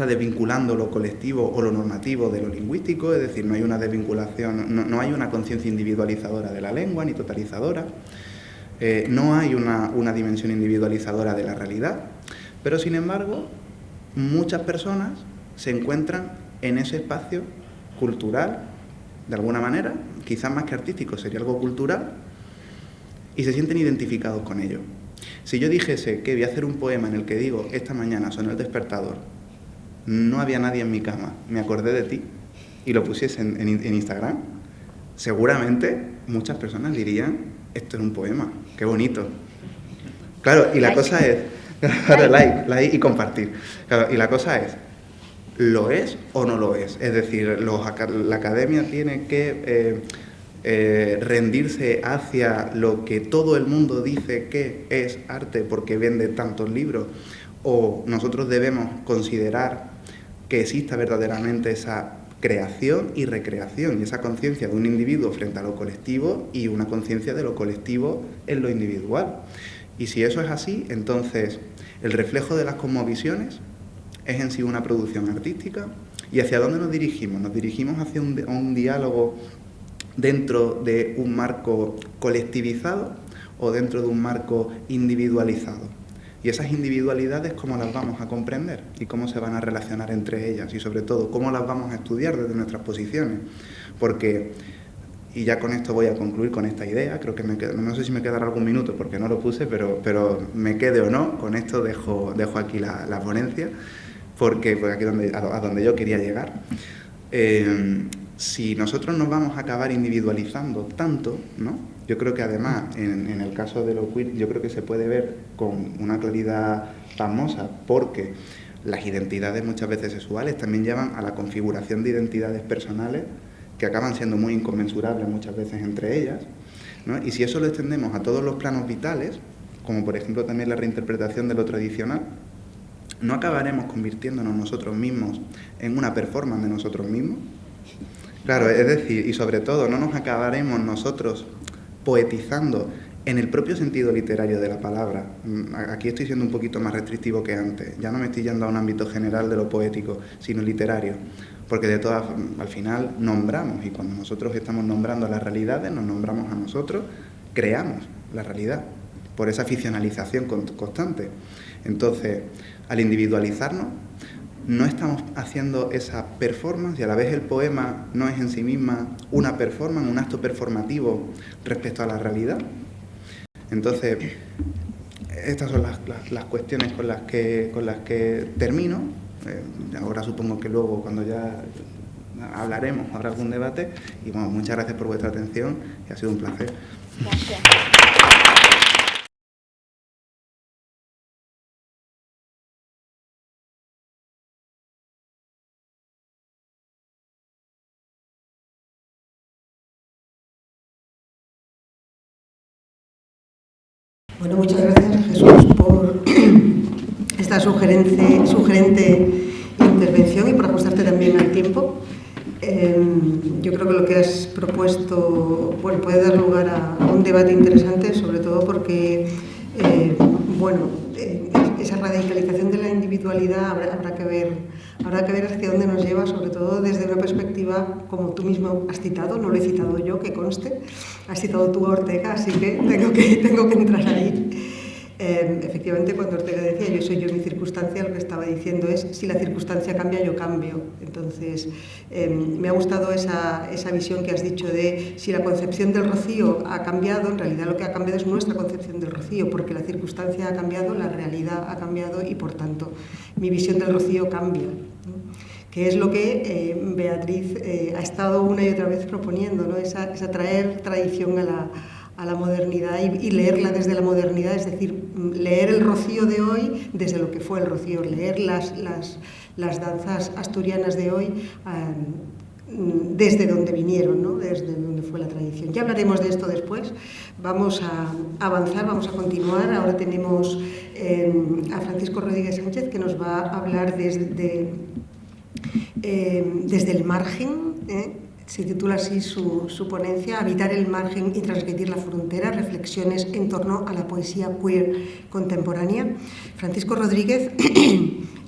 desvinculando lo colectivo o lo normativo de lo lingüístico, es decir, no hay una desvinculación, no hay una conciencia individualizadora de la lengua, ni totalizadora, no hay una dimensión individualizadora de la realidad, pero sin embargo, muchas personas se encuentran en ese espacio cultural, de alguna manera, quizás más que artístico, sería algo cultural, y se sienten identificados con ello. Si yo dijese que voy a hacer un poema en el que digo, esta mañana sonó el despertador, no había nadie en mi cama, me acordé de ti, y lo pusiese en Instagram, seguramente muchas personas dirían, esto es un poema, qué bonito. Claro, y la cosa es, claro, like y compartir. Claro, y la cosa es, ¿lo es o no lo es? Es decir, la academia tiene que rendirse hacia lo que todo el mundo dice que es arte porque vende tantos libros, o nosotros debemos considerar que exista verdaderamente esa creación y recreación y esa conciencia de un individuo frente a lo colectivo y una conciencia de lo colectivo en lo individual. Y si eso es así, entonces el reflejo de las cosmovisiones es en sí una producción artística. ¿Y hacia dónde nos dirigimos? Nos dirigimos hacia un diálogo dentro de un marco colectivizado o dentro de un marco individualizado. Y esas individualidades, ¿cómo las vamos a comprender? ¿Y cómo se van a relacionar entre ellas? Y sobre todo, ¿cómo las vamos a estudiar desde nuestras posiciones? Porque, y ya con esto voy a concluir con esta idea, creo que no sé si me quedará algún minuto porque no lo puse, pero me quede o no, con esto dejo aquí la ponencia, porque aquí a donde yo quería llegar. Si nosotros nos vamos a acabar individualizando tanto, ¿no? Yo creo que además, en el caso de lo queer, yo creo que se puede ver con una claridad pasmosa, porque las identidades muchas veces sexuales también llevan a la configuración de identidades personales que acaban siendo muy inconmensurables muchas veces entre ellas, ¿no? Y si eso lo extendemos a todos los planos vitales, como por ejemplo también la reinterpretación de lo tradicional, ¿no acabaremos convirtiéndonos nosotros mismos en una performance de nosotros mismos? Claro, es decir, y sobre todo, no nos acabaremos nosotros poetizando en el propio sentido literario de la palabra. Aquí estoy siendo un poquito más restrictivo que antes. Ya no me estoy yendo a un ámbito general de lo poético, sino literario. Porque al final nombramos, y cuando nosotros estamos nombrando las realidades, nos nombramos a nosotros, creamos la realidad, por esa ficcionalización constante. Entonces, al individualizarnos, no estamos haciendo esa performance, y a la vez el poema no es en sí misma una performance, un acto performativo respecto a la realidad. Entonces, estas son las cuestiones con las que termino. Ahora supongo que luego, cuando ya hablaremos, habrá algún debate. Y bueno, muchas gracias por vuestra atención y ha sido un placer. Gracias. Bueno, muchas gracias, Jesús, por esta sugerente intervención y por ajustarte también al tiempo. Yo creo que lo que has propuesto, bueno, puede dar lugar a un debate interesante, sobre todo porque, esa radicalización de la individualidad habrá que ver hacia dónde nos lleva, sobre todo desde una perspectiva, como tú mismo has citado, no lo he citado yo, que conste, has citado tú a Ortega, así que tengo que entrar ahí. Efectivamente, cuando Ortega decía yo soy yo mi circunstancia, lo que estaba diciendo es si la circunstancia cambia, yo cambio. Entonces, me ha gustado esa visión que has dicho de si la concepción del rocío ha cambiado, en realidad lo que ha cambiado es nuestra concepción del rocío, porque la circunstancia ha cambiado, la realidad ha cambiado y, por tanto, mi visión del rocío cambia, ¿no? Que es lo que Beatriz ha estado una y otra vez proponiendo, ¿no? Esa traer tradición a la modernidad y leerla desde la modernidad, es decir, leer el rocío de hoy desde lo que fue el rocío, leer las danzas asturianas de hoy desde donde vinieron, ¿no? Desde donde fue la tradición. Ya hablaremos de esto después. Vamos a avanzar, vamos a continuar. Ahora tenemos a Francisco Rodríguez Sánchez, que nos va a hablar desde el margen. Se titula así su ponencia, Habitar el margen y transgredir la frontera, reflexiones en torno a la poesía queer contemporánea. Francisco Rodríguez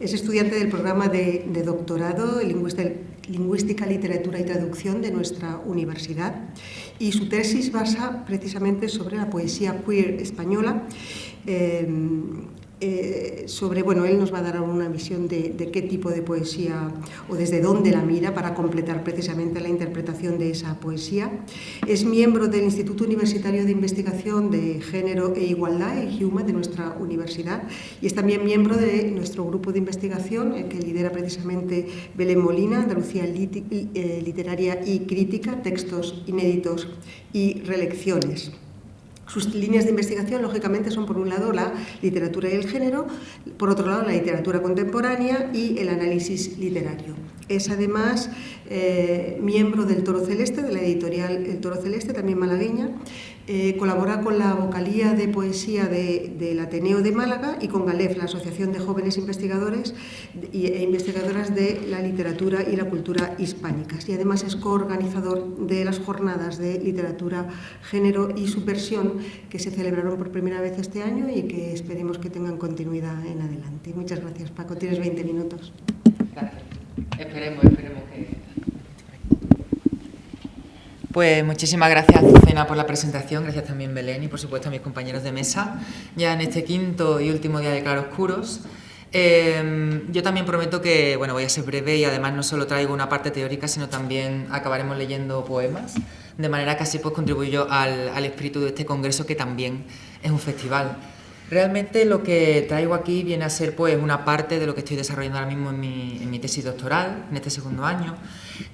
es estudiante del programa de doctorado en Lingüística, Literatura y Traducción de nuestra universidad, y su tesis basa precisamente sobre la poesía queer española. Él nos va a dar una visión de qué tipo de poesía o desde dónde la mira para completar precisamente la interpretación de esa poesía. Es miembro del Instituto Universitario de Investigación de Género e Igualdad, el HUMA, de nuestra universidad, y es también miembro de nuestro grupo de investigación que lidera precisamente Belén Molina, Andalucía Literaria y Crítica, textos inéditos y relecciones. Sus líneas de investigación, lógicamente, son por un lado la literatura y el género, por otro lado la literatura contemporánea y el análisis literario. Es además miembro del Toro Celeste, de la editorial El Toro Celeste, también malagueña. Colabora con la vocalía de poesía del Ateneo de Málaga y con GALEF, la Asociación de Jóvenes Investigadores e Investigadoras de la Literatura y la Cultura Hispánicas. Y además es coorganizador de las jornadas de literatura, género y subversión que se celebraron por primera vez este año y que esperemos que tengan continuidad en adelante. Muchas gracias, Paco. Tienes 20 minutos. Gracias. Esperemos que... Pues muchísimas gracias, Azucena, por la presentación. Gracias también, Belén, y por supuesto a mis compañeros de mesa. Ya en este quinto y último día de Claroscuros. Yo también prometo que voy a ser breve y además no solo traigo una parte teórica, sino también acabaremos leyendo poemas, de manera que así contribuyo al espíritu de este congreso, que también es un festival. Realmente lo que traigo aquí viene a ser una parte de lo que estoy desarrollando ahora mismo en mi tesis doctoral, en este segundo año,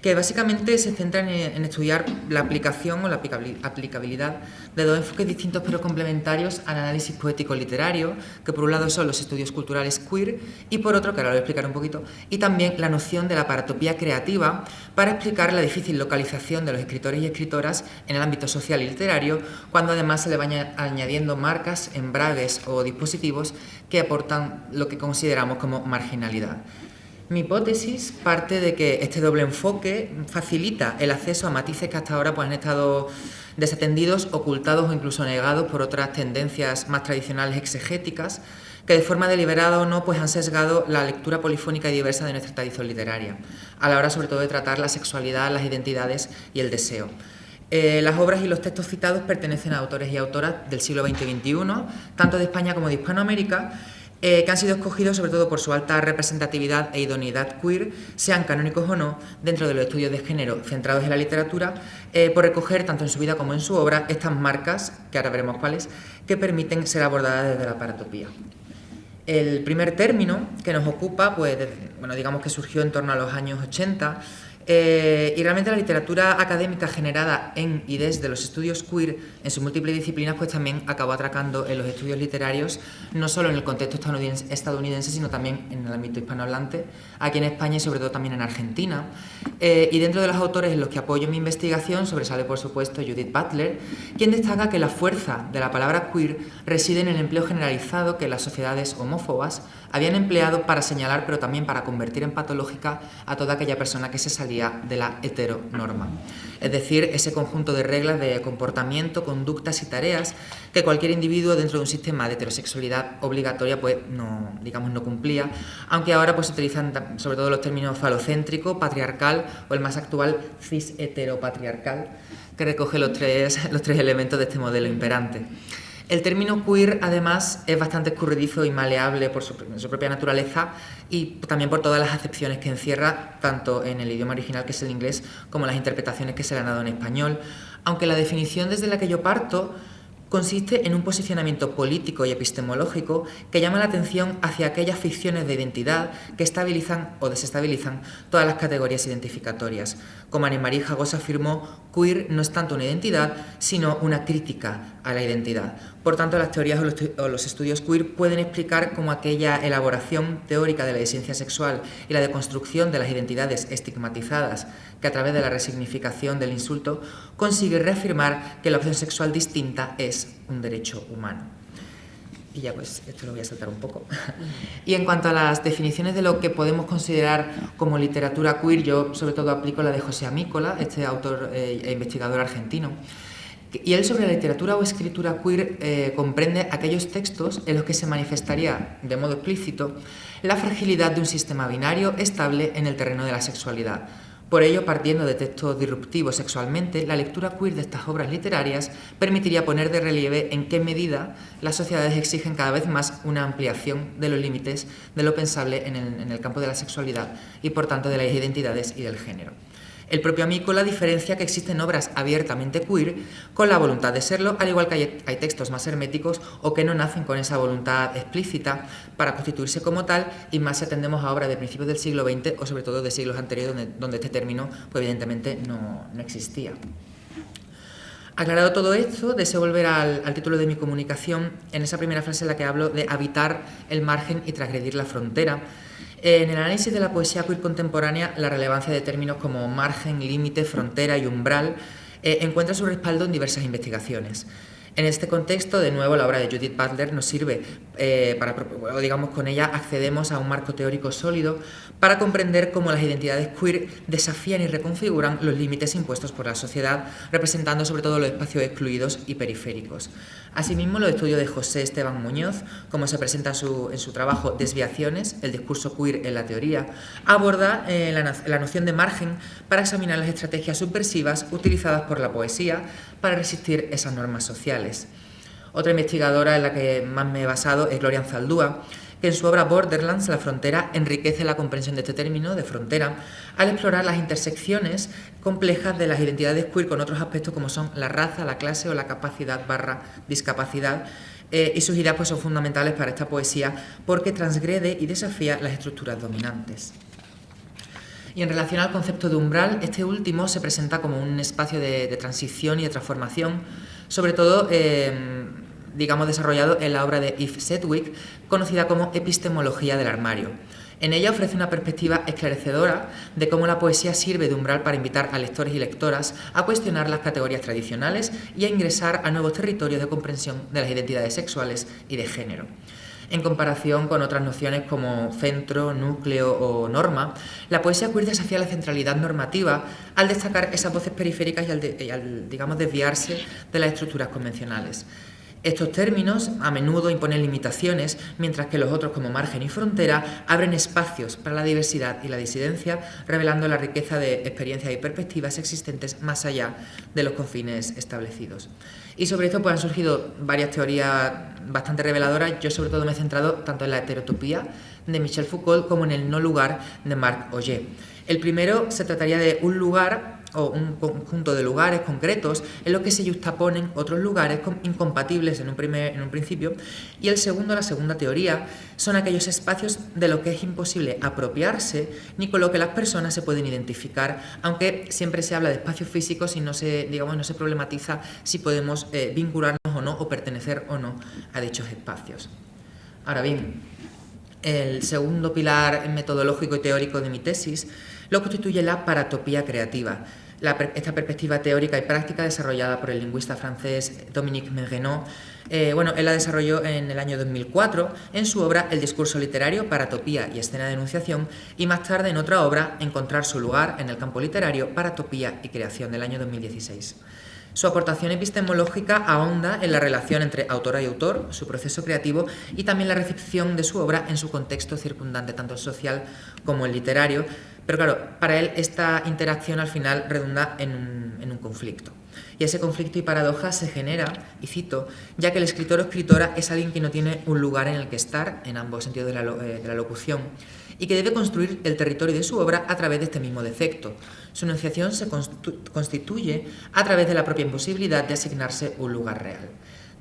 que básicamente se centra en estudiar la aplicación o la aplicabilidad de dos enfoques distintos pero complementarios al análisis poético literario, que por un lado son los estudios culturales queer y por otro, que ahora lo voy a explicar un poquito, y también la noción de la paratopía creativa para explicar la difícil localización de los escritores y escritoras en el ámbito social y literario, cuando además se le van añadiendo marcas, embragues o dispositivos que aportan lo que consideramos como marginalidad. Mi hipótesis parte de que este doble enfoque facilita el acceso a matices que hasta ahora han estado desatendidos, ocultados o incluso negados por otras tendencias más tradicionales exegéticas, que de forma deliberada o no han sesgado la lectura polifónica y diversa de nuestra tradición literaria, a la hora sobre todo de tratar la sexualidad, las identidades y el deseo. Las obras y los textos citados pertenecen a autores y autoras del siglo XX y XXI, tanto de España como de Hispanoamérica, que han sido escogidos sobre todo por su alta representatividad e idoneidad queer, sean canónicos o no, dentro de los estudios de género centrados en la literatura, por recoger, tanto en su vida como en su obra, estas marcas, que ahora veremos cuáles, que permiten ser abordadas desde la paratopía. El primer término que nos ocupa, digamos que surgió en torno a los años 80, y realmente la literatura académica generada en y desde los estudios queer en sus múltiples disciplinas también acabó atracando en los estudios literarios, no solo en el contexto estadounidense, sino también en el ámbito hispanohablante, aquí en España y sobre todo también en Argentina. Y dentro de los autores en los que apoyo mi investigación sobresale por supuesto Judith Butler, quien destaca que la fuerza de la palabra queer reside en el empleo generalizado que las sociedades homófobas habían empleado para señalar, pero también para convertir en patológica a toda aquella persona que se salía de la heteronorma. Es decir, ese conjunto de reglas de comportamiento, conductas y tareas que cualquier individuo dentro de un sistema de heterosexualidad obligatoria no cumplía, aunque ahora se utilizan sobre todo los términos falocéntrico, patriarcal o el más actual cis heteropatriarcal, que recoge los tres elementos de este modelo imperante. El término queer, además, es bastante escurridizo y maleable por su propia naturaleza y también por todas las acepciones que encierra, tanto en el idioma original, que es el inglés, como las interpretaciones que se le han dado en español, aunque la definición desde la que yo parto consiste en un posicionamiento político y epistemológico que llama la atención hacia aquellas ficciones de identidad que estabilizan o desestabilizan todas las categorías identificatorias. Como Annemarie Jagosa afirmó, queer no es tanto una identidad, sino una crítica a la identidad, Por tanto, las teorías o los estudios queer pueden explicar cómo aquella elaboración teórica de la disidencia sexual y la deconstrucción de las identidades estigmatizadas, que a través de la resignificación del insulto consigue reafirmar que la opción sexual distinta es un derecho humano. Y ya pues esto lo voy a saltar un poco. Y en cuanto a las definiciones de lo que podemos considerar como literatura queer, yo sobre todo aplico la de José Amícola, este autor e investigador argentino. Y él sobre la literatura o escritura queer comprende aquellos textos en los que se manifestaría de modo explícito la fragilidad de un sistema binario estable en el terreno de la sexualidad. Por ello, partiendo de textos disruptivos sexualmente, la lectura queer de estas obras literarias permitiría poner de relieve en qué medida las sociedades exigen cada vez más una ampliación de los límites de lo pensable en el campo de la sexualidad y, por tanto, de las identidades y del género. El propio Amícola diferencia que existen obras abiertamente queer con la voluntad de serlo, al igual que hay textos más herméticos o que no nacen con esa voluntad explícita para constituirse como tal, y más si atendemos a obras de principios del siglo XX o sobre todo de siglos anteriores donde este término pues, evidentemente no existía. Aclarado todo esto, deseo volver al título de mi comunicación en esa primera frase en la que hablo de habitar el margen y transgredir la frontera. En el análisis de la poesía queer contemporánea, la relevancia de términos como margen, límite, frontera y umbral encuentra su respaldo en diversas investigaciones. En este contexto, de nuevo, la obra de Judith Butler nos sirve con ella accedemos a un marco teórico sólido para comprender cómo las identidades queer desafían y reconfiguran los límites impuestos por la sociedad, representando sobre todo los espacios excluidos y periféricos. Asimismo, los estudios de José Esteban Muñoz, como se presenta en su trabajo Desviaciones, el discurso queer en la teoría, aborda la noción de margen para examinar las estrategias subversivas utilizadas por la poesía para resistir esas normas sociales. Otra investigadora en la que más me he basado es Gloria Anzaldúa, que en su obra Borderlands, la frontera, enriquece la comprensión de este término de frontera al explorar las intersecciones complejas de las identidades queer con otros aspectos como son la raza, la clase o la capacidad/discapacidad, y sus ideas pues, son fundamentales para esta poesía porque transgrede y desafía las estructuras dominantes. Y en relación al concepto de umbral, este último se presenta como un espacio de transición y de transformación, sobre todo, desarrollado en la obra de Eve Sedgwick, conocida como Epistemología del armario. En ella ofrece una perspectiva esclarecedora de cómo la poesía sirve de umbral para invitar a lectores y lectoras a cuestionar las categorías tradicionales y a ingresar a nuevos territorios de comprensión de las identidades sexuales y de género. En comparación con otras nociones como centro, núcleo o norma, la poesía queer desafía la centralidad normativa al destacar esas voces periféricas y al desviarse de las estructuras convencionales. Estos términos a menudo imponen limitaciones, mientras que los otros, como margen y frontera, abren espacios para la diversidad y la disidencia, revelando la riqueza de experiencias y perspectivas existentes más allá de los confines establecidos. Y sobre esto pues, han surgido varias teorías bastante reveladoras. Yo sobre todo me he centrado tanto en la heterotopía de Michel Foucault como en el no lugar de Marc Augé. El primero se trataría de un lugar o un conjunto de lugares concretos en los que se juxtaponen otros lugares incompatibles en un principio, y la segunda teoría, son aquellos espacios de los que es imposible apropiarse ni con lo que las personas se pueden identificar, aunque siempre se habla de espacios físicos y no se problematiza si podemos vincularnos o no o pertenecer o no a dichos espacios. Ahora bien, el segundo pilar metodológico y teórico de mi tesis lo constituye la paratopía creativa. Esta perspectiva teórica y práctica desarrollada por el lingüista francés Dominique Meguenot, él la desarrolló en el año 2004 en su obra El discurso literario, paratopía y escena de enunciación, y más tarde en otra obra, Encontrar su lugar en el campo literario, paratopía y creación, del año 2016. Su aportación epistemológica ahonda en la relación entre autora y autor, su proceso creativo y también la recepción de su obra en su contexto circundante, tanto el social como el literario. Pero claro, para él esta interacción al final redunda en un conflicto. Y ese conflicto y paradoja se genera, y cito, ya que el escritor o escritora es alguien que no tiene un lugar en el que estar, en ambos sentidos de la locución, y que debe construir el territorio de su obra a través de este mismo defecto. Su enunciación se constituye a través de la propia imposibilidad de asignarse un lugar real.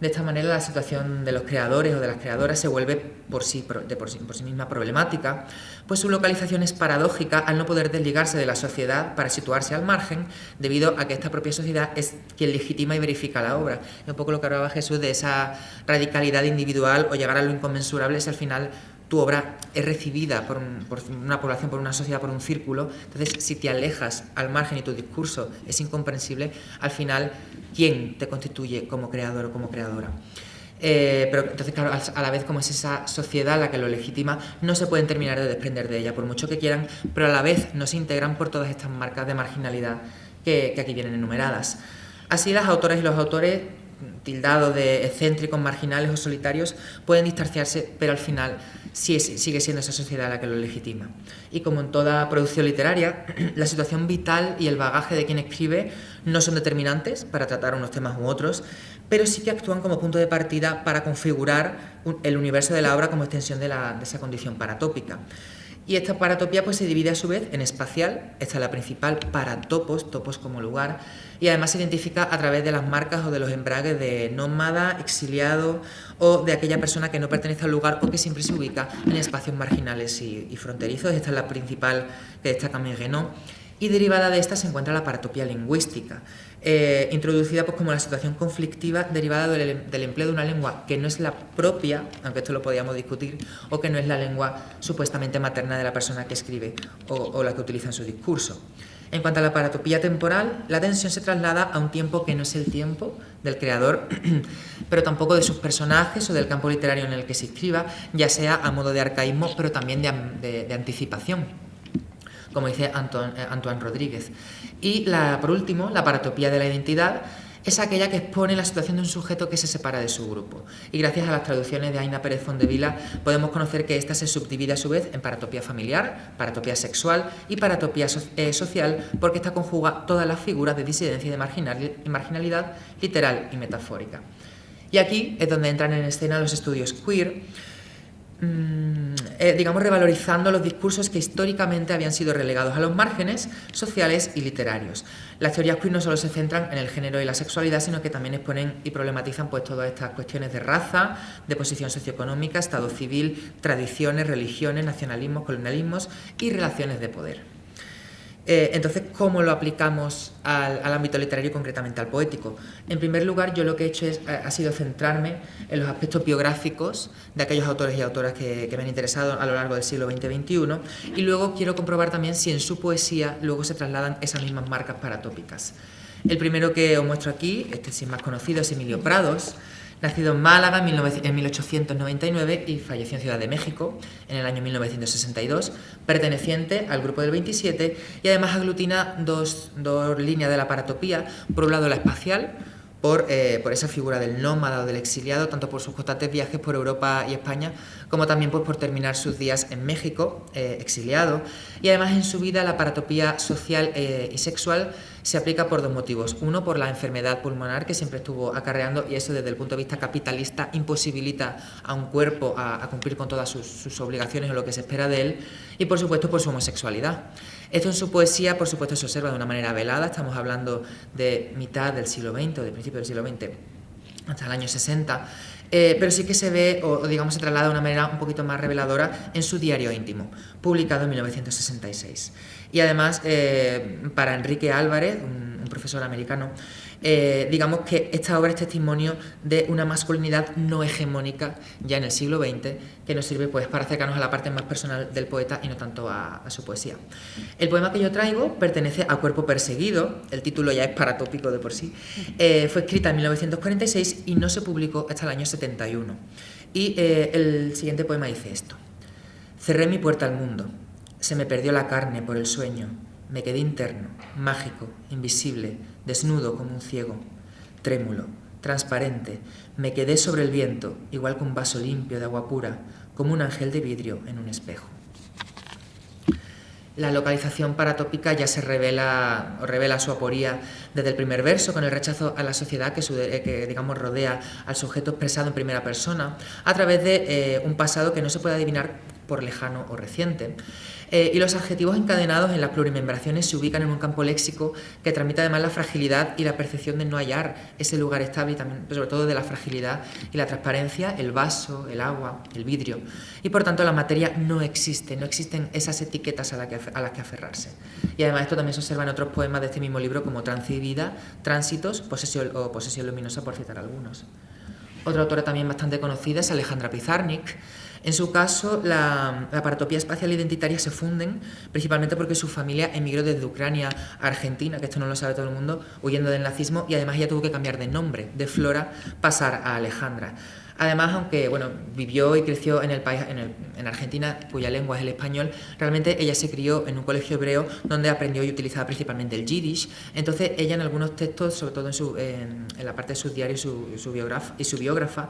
De esta manera, la situación de los creadores o de las creadoras se vuelve por sí misma problemática, pues su localización es paradójica al no poder desligarse de la sociedad para situarse al margen, debido a que esta propia sociedad es quien legitima y verifica la obra. Es un poco lo que hablaba Jesús de esa radicalidad individual o llegar a lo inconmensurable si al final tu obra es recibida por una población, por una sociedad, por un círculo. Entonces, si te alejas al margen y tu discurso es incomprensible, al final, ¿quién te constituye como creador o como creadora? Pero entonces, claro, a la vez, como es esa sociedad la que lo legitima, no se pueden terminar de desprender de ella, por mucho que quieran, pero a la vez no se integran por todas estas marcas de marginalidad que aquí vienen enumeradas. Así, las autoras y los autores, tildados de excéntricos, marginales o solitarios, pueden distanciarse, pero al final sigue siendo esa sociedad la que lo legitima. Y como en toda producción literaria, la situación vital y el bagaje de quien escribe no son determinantes para tratar unos temas u otros, pero sí que actúan como punto de partida para configurar el universo de la obra como extensión de esa condición paratópica. Y esta paratopía pues se divide a su vez en espacial, esta es la principal, paratopos, topos como lugar, y además se identifica a través de las marcas o de los embragues de nómada, exiliado o de aquella persona que no pertenece al lugar o que siempre se ubica en espacios marginales y fronterizos. Esta es la principal que destaca Meguenot. Y derivada de esta se encuentra la paratopía lingüística, introducida pues como la situación conflictiva derivada del empleo de una lengua que no es la propia, aunque esto lo podíamos discutir, o que no es la lengua supuestamente materna de la persona que escribe o la que utiliza en su discurso. En cuanto a la paratopía temporal, la tensión se traslada a un tiempo que no es el tiempo del creador, pero tampoco de sus personajes o del campo literario en el que se escriba, ya sea a modo de arcaísmo, pero también de anticipación, como dice Antoine Rodríguez. Y por último, la paratopía de la identidad es aquella que expone la situación de un sujeto que se separa de su grupo. Y gracias a las traducciones de Aina Pérez Fondevila podemos conocer que esta se subdivide a su vez en paratopía familiar, paratopía sexual y paratopía social, porque esta conjuga todas las figuras de disidencia y de marginalidad literal y metafórica. Y aquí es donde entran en escena los estudios queer, digamos, revalorizando los discursos que históricamente habían sido relegados a los márgenes sociales y literarios. Las teorías queer no solo se centran en el género y la sexualidad, sino que también exponen y problematizan pues todas estas cuestiones de raza, de posición socioeconómica, estado civil, tradiciones, religiones, nacionalismos, colonialismos y relaciones de poder. Entonces, ¿cómo lo aplicamos al ámbito literario y concretamente al poético? En primer lugar, yo lo que he hecho ha sido centrarme en los aspectos biográficos de aquellos autores y autoras que me han interesado a lo largo del siglo XX-XXI, y luego quiero comprobar también si en su poesía luego se trasladan esas mismas marcas paratópicas. El primero que os muestro aquí, este sí más conocido, es Emilio Prados, nacido en Málaga en 1899 y falleció en Ciudad de México en el año 1962, perteneciente al grupo del 27, y además aglutina dos líneas de la paratopía. Por un lado, la espacial, por esa figura del nómada o del exiliado, tanto por sus constantes viajes por Europa y España, como también pues, por terminar sus días en México, exiliado. Y además en su vida la paratopía social y sexual se aplica por dos motivos. Uno, por la enfermedad pulmonar que siempre estuvo acarreando, y eso desde el punto de vista capitalista imposibilita a un cuerpo a cumplir con todas sus obligaciones o lo que se espera de él, y por supuesto por su homosexualidad. Esto en su poesía, por supuesto, se observa de una manera velada. Estamos hablando de mitad del siglo XX o de principio del siglo XX hasta el año 60, pero sí que se ve, o digamos se traslada de una manera un poquito más reveladora en su diario íntimo, publicado en 1966. Y además, para Enrique Álvarez, un profesor americano, digamos que esta obra es testimonio de una masculinidad no hegemónica ya en el siglo XX, que nos sirve pues para acercarnos a la parte más personal del poeta y no tanto a su poesía. El poema que yo traigo pertenece a Cuerpo Perseguido, el título ya es paratópico de por sí, fue escrita en 1946 y no se publicó hasta el año 71. Y el siguiente poema dice esto: cerré mi puerta al mundo, se me perdió la carne por el sueño, me quedé interno, mágico, invisible, desnudo como un ciego, trémulo, transparente, me quedé sobre el viento, igual que un vaso limpio de agua pura, como un ángel de vidrio en un espejo. La localización paratópica ya se revela su aporía desde el primer verso, con el rechazo a la sociedad que digamos, rodea al sujeto expresado en primera persona, a través de un pasado que no se puede adivinar por lejano o reciente. Y los adjetivos encadenados en las plurimembraciones se ubican en un campo léxico que transmite además la fragilidad y la percepción de no hallar ese lugar estable y también, sobre todo, de la fragilidad y la transparencia, el vaso, el agua, el vidrio. Y por tanto la materia no existe, no existen esas etiquetas a las que aferrarse. Y además esto también se observa en otros poemas de este mismo libro como Trance y Vida, Tránsitos o Posesión Luminosa, por citar algunos. Otra autora también bastante conocida es Alejandra Pizarnik. En su caso, la paratopía espacial e identitaria se funden principalmente porque su familia emigró desde Ucrania a Argentina, que esto no lo sabe todo el mundo, huyendo del nazismo, y además ella tuvo que cambiar de nombre, de Flora, pasar a Alejandra. Además, aunque vivió y creció en el país, en Argentina, cuya lengua es el español, realmente ella se crió en un colegio hebreo donde aprendió y utilizaba principalmente el yiddish. Entonces ella en algunos textos, sobre todo en la parte de sus diarios y su biógrafa,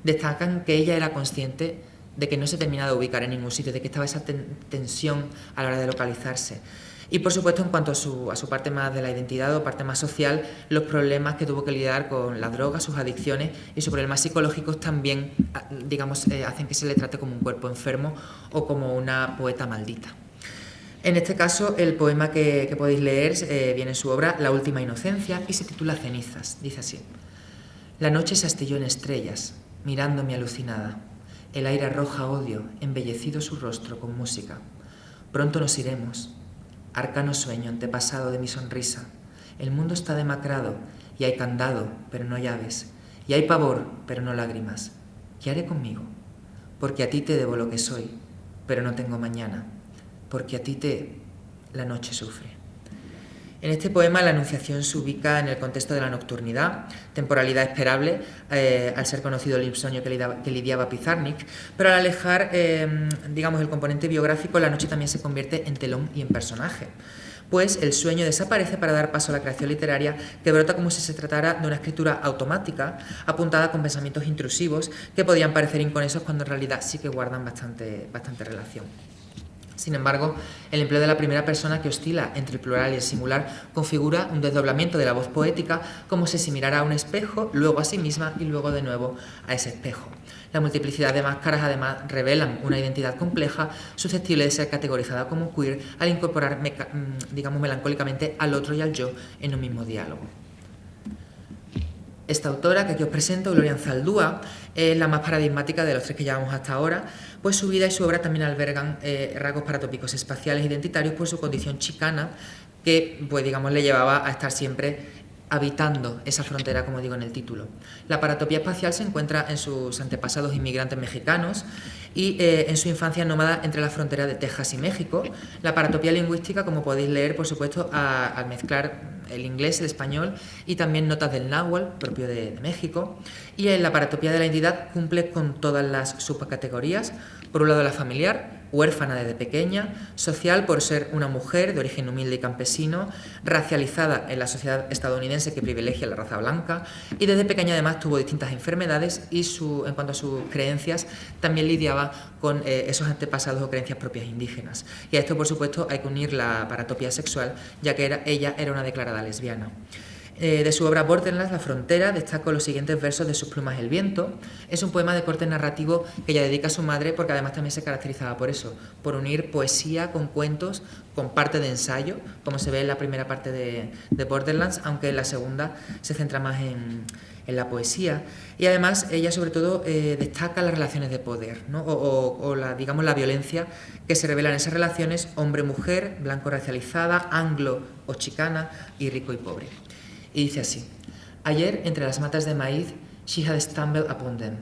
destacan que ella era consciente de que no se terminaba de ubicar en ningún sitio, de que estaba esa tensión a la hora de localizarse. Y por supuesto, en cuanto a su parte más de la identidad o parte más social, los problemas que tuvo que lidiar con las drogas, sus adicciones y sus problemas psicológicos también, hacen que se le trate como un cuerpo enfermo o como una poeta maldita. En este caso, el poema que podéis leer viene en su obra La última inocencia y se titula Cenizas. Dice así: La noche se astilló en estrellas, mirándome alucinada. El aire arroja odio, embellecido su rostro con música. Pronto nos iremos. Arcano sueño, antepasado de mi sonrisa. El mundo está demacrado y hay candado, pero no llaves. Y hay pavor, pero no lágrimas. ¿Qué haré conmigo? Porque a ti te debo lo que soy, pero no tengo mañana. Porque a ti la noche sufre. En este poema la Anunciación se ubica en el contexto de la nocturnidad, temporalidad esperable al ser conocido el insomnio que lidiaba Pizarnik, pero al alejar el componente biográfico, la noche también se convierte en telón y en personaje, pues el sueño desaparece para dar paso a la creación literaria que brota como si se tratara de una escritura automática, apuntada con pensamientos intrusivos que podían parecer inconexos cuando en realidad sí que guardan bastante relación. Sin embargo, el empleo de la primera persona que oscila entre el plural y el singular configura un desdoblamiento de la voz poética como si se mirara a un espejo, luego a sí misma y luego de nuevo a ese espejo. La multiplicidad de máscaras además revelan una identidad compleja susceptible de ser categorizada como queer al incorporar, melancólicamente al otro y al yo en un mismo diálogo. Esta autora que aquí os presento, Gloria Anzaldúa, es la más paradigmática de los tres que llevamos hasta ahora, pues su vida y su obra también albergan rasgos paratópicos espaciales e identitarios por su condición chicana que le llevaba a estar siempre habitando esa frontera, como digo en el título. La paratopía espacial se encuentra en sus antepasados inmigrantes mexicanos y en su infancia nómada entre la frontera de Texas y México. La paratopía lingüística, como podéis leer, por supuesto, al mezclar el inglés, el español y también notas del náhuatl, propio de México. Y en la paratopía de la identidad cumple con todas las subcategorías. Por un lado, la familiar, huérfana desde pequeña, social por ser una mujer de origen humilde y campesino, racializada en la sociedad estadounidense que privilegia la raza blanca, y desde pequeña además tuvo distintas enfermedades y en cuanto a sus creencias también lidiaba con esos antepasados o creencias propias indígenas. Y a esto, por supuesto, hay que unir la paratopía sexual, ya que ella era una declarada lesbiana. De su obra Borderlands, La frontera, destaco los siguientes versos de Sus plumas el viento. Es un poema de corte narrativo que ella dedica a su madre porque además también se caracterizaba por eso, por unir poesía con cuentos, con parte de ensayo, como se ve en la primera parte de Borderlands, aunque en la segunda se centra más en la poesía. Y además ella sobre todo destaca las relaciones de poder, ¿no? o la violencia que se revela en esas relaciones hombre-mujer, blanco-racializada, anglo o chicana y rico y pobre. Y dice así: Ayer, entre las matas de maíz, she had stumbled upon them.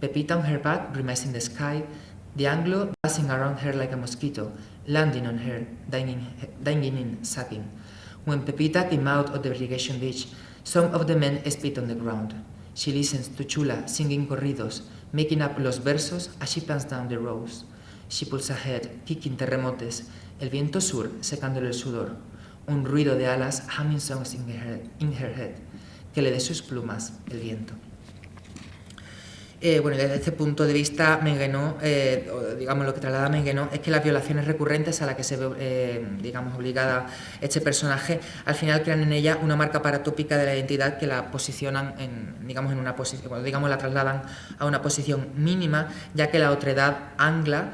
Pepita on her back, grimacing the sky, the Anglo buzzing around her like a mosquito, landing on her, dying in, sucking. When Pepita came out of the irrigation ditch, some of the men spit on the ground. She listens to Chula singing corridos, making up los versos as she plants down the rows. She pulls ahead, kicking terremotes, el viento sur secándole el sudor. Un ruido de alas humming songs in her head, que le dé sus plumas el viento. Bueno, desde este punto de vista, Menguenot, digamos, lo que traslada Menguenot es que las violaciones recurrentes a las que se ve, digamos, obligada este personaje, al final crean en ella una marca paratópica de la identidad que la posicionan, digamos, en una posición, digamos, la trasladan a una posición mínima, ya que la otredad angla,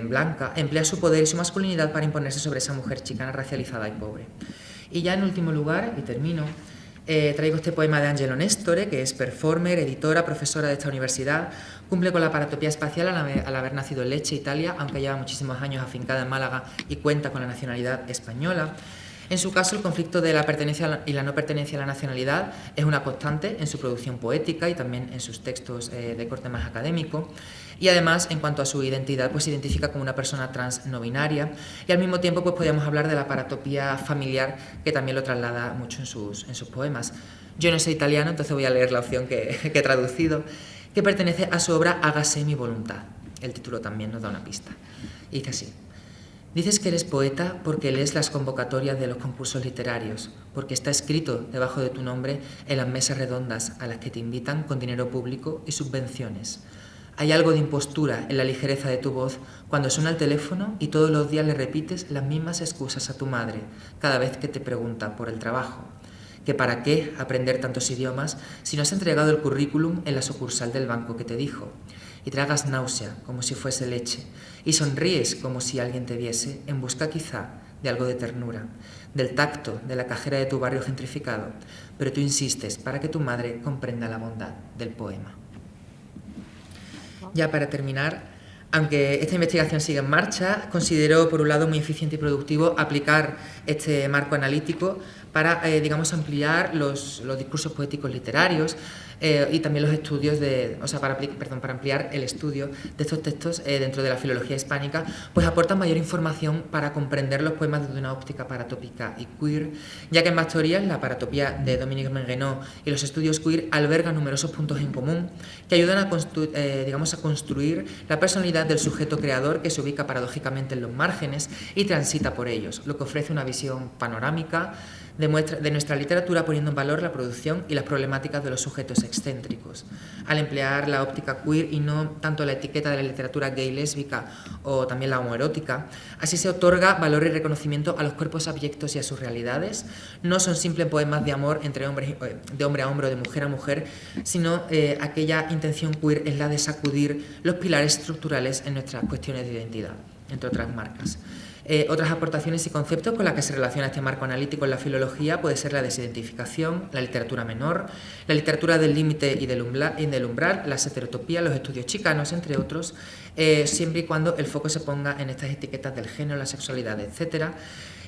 blanca, emplea su poder y su masculinidad para imponerse sobre esa mujer chicana racializada y pobre. Y ya en último lugar, y termino, traigo este poema de Angelo Nestore, que es performer, editora, profesora de esta universidad. Cumple con la paratopía espacial al haber nacido en Lecce, Italia, aunque lleva muchísimos años afincada en Málaga y cuenta con la nacionalidad española. En su caso, el conflicto de la pertenencia y la no pertenencia a la nacionalidad es una constante en su producción poética y también en sus textos de corte más académico. Y además, en cuanto a su identidad, pues se identifica como una persona trans no binaria, y al mismo tiempo pues podríamos hablar de la paratopía familiar, que también lo traslada mucho en sus poemas. Yo no soy italiano, entonces voy a leer la opción que he traducido, que pertenece a su obra Hágase mi voluntad. El título también nos da una pista. Y dice así: dices que eres poeta porque lees las convocatorias de los concursos literarios, porque está escrito debajo de tu nombre en las mesas redondas a las que te invitan con dinero público y subvenciones. Hay algo de impostura en la ligereza de tu voz cuando suena el teléfono y todos los días le repites las mismas excusas a tu madre cada vez que te pregunta por el trabajo. Que para qué aprender tantos idiomas si no has entregado el currículum en la sucursal del banco que te dijo. Y tragas náusea como si fuese leche y sonríes como si alguien te viese en busca quizá de algo de ternura, del tacto de la cajera de tu barrio gentrificado, pero tú insistes para que tu madre comprenda la bondad del poema. Ya para terminar, aunque esta investigación sigue en marcha, considero por un lado muy eficiente y productivo aplicar este marco analítico para, digamos, ampliar los discursos poéticos literarios y también los estudios para ampliar el estudio de estos textos dentro de la filología hispánica, pues aportan mayor información para comprender los poemas desde una óptica paratópica y queer, ya que en más teorías la paratopía de Dominique Menguenot y los estudios queer albergan numerosos puntos en común que ayudan a construir la personalidad del sujeto creador que se ubica paradójicamente en los márgenes y transita por ellos, lo que ofrece una visión panorámica de nuestra literatura, poniendo en valor la producción y las problemáticas de los sujetos excéntricos. Al emplear la óptica queer y no tanto la etiqueta de la literatura gay lésbica o también la homoerótica, así se otorga valor y reconocimiento a los cuerpos abyectos y a sus realidades. No son simples poemas de amor entre hombres, de hombre a hombre o de mujer a mujer, sino aquella intención queer es la de sacudir los pilares estructurales en nuestras cuestiones de identidad, entre otras marcas. Otras aportaciones y conceptos con las que se relaciona este marco analítico en la filología puede ser la desidentificación, la literatura menor, la literatura del límite y del umbral, la heterotopía, los estudios chicanos, entre otros, siempre y cuando el foco se ponga en estas etiquetas del género, la sexualidad, etc.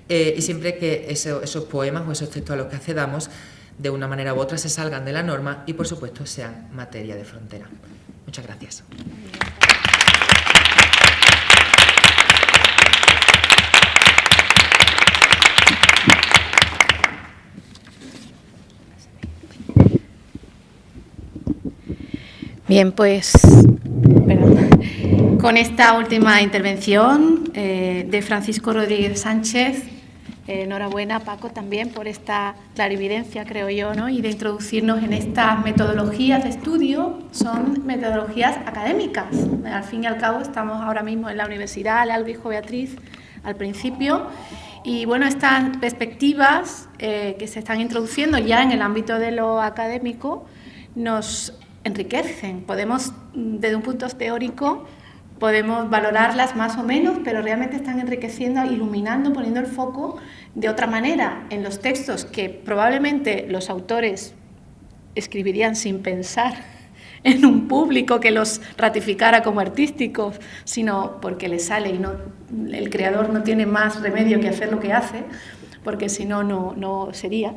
Y siempre que esos poemas o esos textos a los que accedamos, de una manera u otra, se salgan de la norma y, por supuesto, sean materia de frontera. Muchas gracias. Bien, pues con esta última intervención de Francisco Rodríguez Sánchez, enhorabuena Paco también por esta clarividencia, creo yo, ¿no? Y de introducirnos en estas metodologías de estudio. Son metodologías académicas. Al fin y al cabo estamos ahora mismo en la universidad, ya lo dijo Beatriz al principio. Y bueno, estas perspectivas que se están introduciendo ya en el ámbito de lo académico nos enriquecen. Podemos, desde un punto teórico, podemos valorarlas más o menos, pero realmente están enriqueciendo, iluminando, poniendo el foco de otra manera en los textos que probablemente los autores escribirían sin pensar en un público que los ratificara como artísticos, sino porque les sale y no, el creador no tiene más remedio que hacer lo que hace, porque si no, no sería.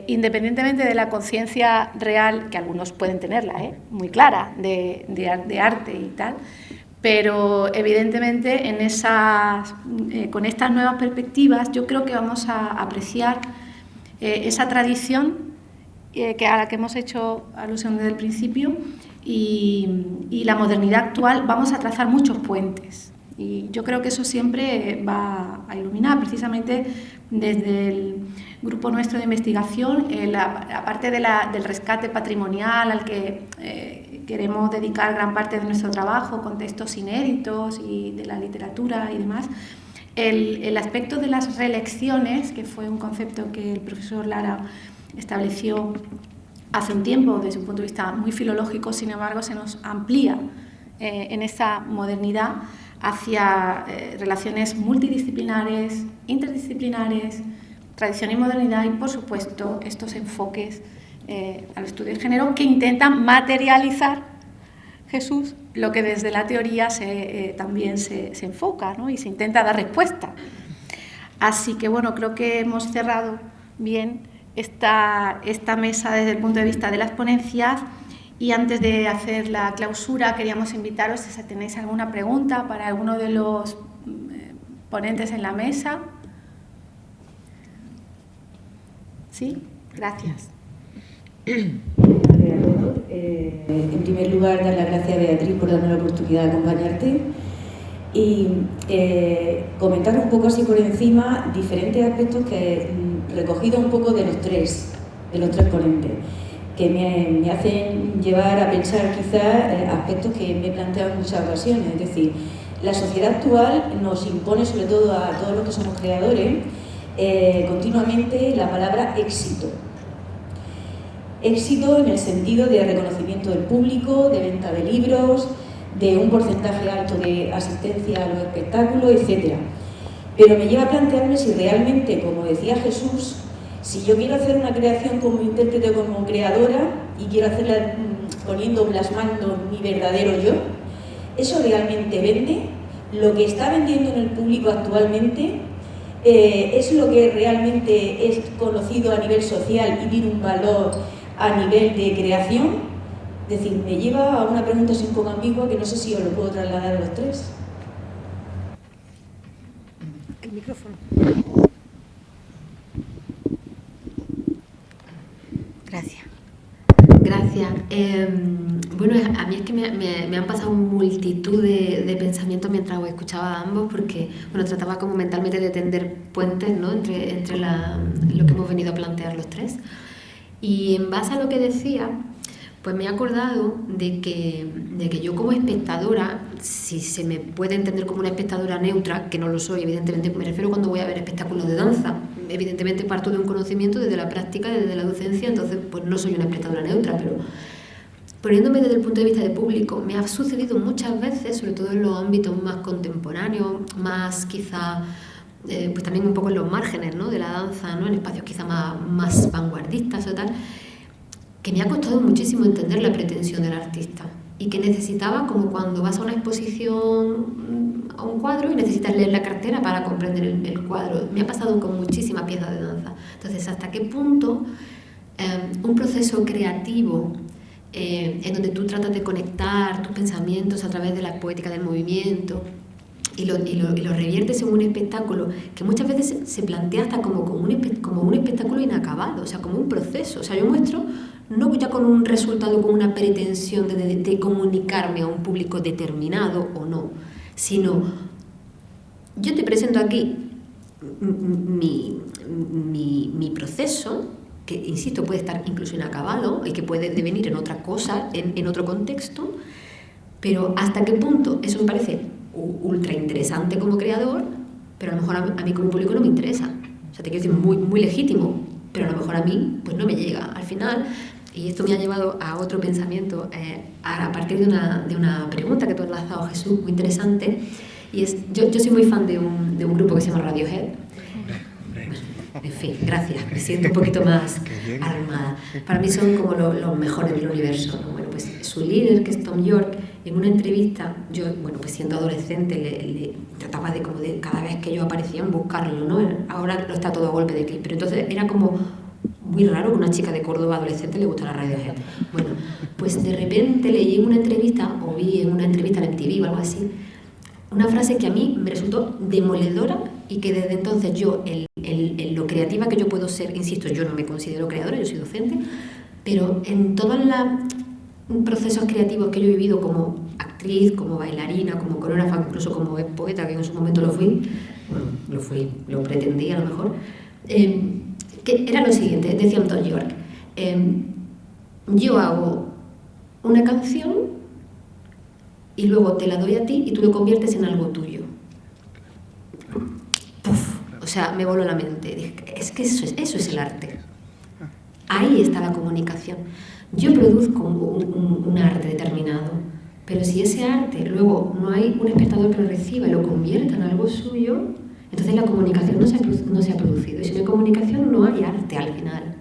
Independientemente de la conciencia real, que algunos pueden tenerla, muy clara, de arte y tal, pero evidentemente con estas nuevas perspectivas yo creo que vamos a apreciar esa tradición a la que hemos hecho alusión desde el principio y la modernidad actual. Vamos a trazar muchos puentes. Y yo creo que eso siempre va a iluminar, precisamente desde grupo nuestro de investigación, aparte del rescate patrimonial al que queremos dedicar gran parte de nuestro trabajo, con textos inéditos y de la literatura y demás, el aspecto de las reelecciones, que fue un concepto que el profesor Lara estableció hace un tiempo desde un punto de vista muy filológico, sin embargo se nos amplía en esa modernidad hacia relaciones multidisciplinares, interdisciplinares, tradición y modernidad y, por supuesto, estos enfoques al estudio de género que intentan materializar, Jesús, lo que desde la teoría también se enfoca, ¿no? Y se intenta dar respuesta. Así que, bueno, creo que hemos cerrado bien esta mesa desde el punto de vista de las ponencias. Y antes de hacer la clausura, queríamos invitaros si tenéis alguna pregunta para alguno de los ponentes en la mesa. ¿Sí? Gracias. En primer lugar, dar las gracias a Beatriz por darme la oportunidad de acompañarte y comentar un poco así por encima diferentes aspectos que he recogido un poco de los tres ponentes, que me hacen llevar a pensar quizás aspectos que me he planteado en muchas ocasiones. Es decir, la sociedad actual nos impone, sobre todo a todos los que somos creadores, continuamente la palabra éxito. Éxito en el sentido de reconocimiento del público, de venta de libros, de un porcentaje alto de asistencia a los espectáculos, etc. Pero me lleva a plantearme si realmente, como decía Jesús, si yo quiero hacer una creación como intérprete o como creadora y quiero hacerla plasmando mi verdadero yo, ¿eso realmente vende? ¿Lo que está vendiendo en el público actualmente es lo que realmente es conocido a nivel social y tiene un valor a nivel de creación? Es decir, me lleva a una pregunta así un poco ambigua que no sé si os lo puedo trasladar a los tres. El micrófono. Gracias. Gracias. Bueno, a mí es que me han pasado multitud de pensamientos mientras os escuchaba a ambos, porque bueno, trataba como mentalmente de tender puentes, ¿no? entre lo que hemos venido a plantear los tres. Y en base a lo que decía, pues me he acordado de que yo como espectadora, si se me puede entender como una espectadora neutra, que no lo soy, evidentemente, me refiero cuando voy a ver espectáculos de danza, evidentemente parto de un conocimiento desde la práctica, desde la docencia, entonces pues no soy una espectadora neutra, pero poniéndome desde el punto de vista de público, me ha sucedido muchas veces, sobre todo en los ámbitos más contemporáneos, más quizá pues también un poco en los márgenes, ¿no? de la danza, ¿no? en espacios quizá más vanguardistas o tal, que me ha costado muchísimo entender la pretensión del artista y que necesitaba, como cuando vas a una exposición a un cuadro y necesitas leer la cartera para comprender el cuadro. Me ha pasado con muchísimas piezas de danza. Entonces, ¿hasta qué punto un proceso creativo en donde tú tratas de conectar tus pensamientos a través de la poética del movimiento y lo reviertes en un espectáculo que muchas veces se plantea hasta como un espectáculo inacabado, o sea, como un proceso? O sea, yo muestro no ya con un resultado, con una pretensión de comunicarme a un público determinado o no, sino yo te presento aquí mi proceso, que, insisto, puede estar incluso inacabado y que puede devenir en otra cosa, en otro contexto, pero hasta qué punto eso me parece ultra interesante como creador, pero a lo mejor a mí como público no me interesa. O sea, te quiero decir, muy, muy legítimo, pero a lo mejor a mí pues no me llega. Al final, y esto me ha llevado a otro pensamiento, a partir de una pregunta que tú has lanzado, Jesús, muy interesante, y es, yo soy muy fan de un grupo que se llama Radiohead. En fin, gracias, me siento un poquito más armada. Para mí son como los mejores del universo, ¿no? Bueno, pues su líder, que es Tom York, en una entrevista, yo, bueno, pues siendo adolescente, le trataba de cada vez que yo aparecía en buscarlo, ¿no? Ahora lo está todo a golpe de clic, pero entonces era como muy raro que una chica de Córdoba adolescente le gustara Radiohead. Bueno, pues de repente leí en una entrevista, o vi en una entrevista en MTV o algo así, una frase que a mí me resultó demoledora y que desde entonces yo, en lo creativa que yo puedo ser, insisto, yo no me considero creadora, yo soy docente, pero en todos los procesos creativos que yo he vivido como actriz, como bailarina, como coreógrafa, incluso como poeta, que en su momento lo fui, bueno, lo pretendí a lo mejor, que era lo siguiente, decía Anton York, yo hago una canción y luego te la doy a ti y tú lo conviertes en algo tuyo. Puf, o sea, me voló la mente. Dije, es que eso es el arte. Ahí está la comunicación. Yo produzco un arte determinado, pero si ese arte luego no hay un espectador que lo reciba y lo convierta en algo suyo, entonces la comunicación no se ha producido. Y si no hay comunicación no hay arte al final.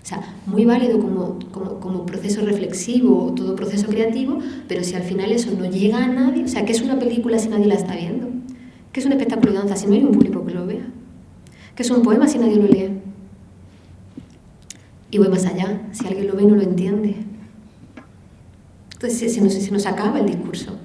O sea, muy válido como proceso reflexivo, todo proceso creativo, pero si al final eso no llega a nadie, o sea, ¿qué es una película si nadie la está viendo? ¿Qué es un espectáculo de danza si no hay un público que lo vea? ¿Qué es un poema si nadie lo lee? Y voy más allá, si alguien lo ve y no lo entiende. Entonces se nos acaba el discurso.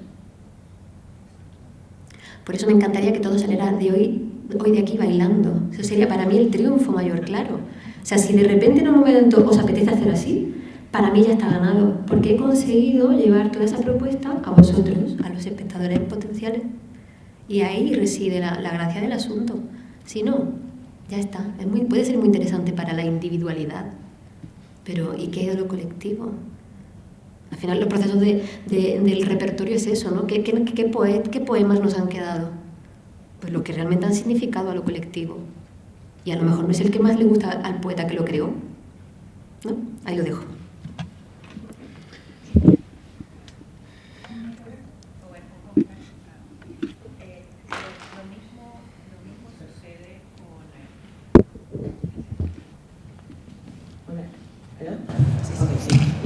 Por eso me encantaría que todo saliera de hoy de aquí bailando. Eso sería para mí el triunfo mayor, claro. O sea, si de repente en un momento os apetece hacer así, para mí ya está ganado, porque he conseguido llevar toda esa propuesta a vosotros, a los espectadores potenciales. Y ahí reside la gracia del asunto. Si no, ya está. Puede ser muy interesante para la individualidad. Pero ¿y qué es lo colectivo? Al final los procesos del repertorio es eso, ¿no? ¿Qué poemas nos han quedado? Pues lo que realmente han significado a lo colectivo. Y a lo mejor no es el que más le gusta al poeta que lo creó, ¿no? Ahí lo dejo.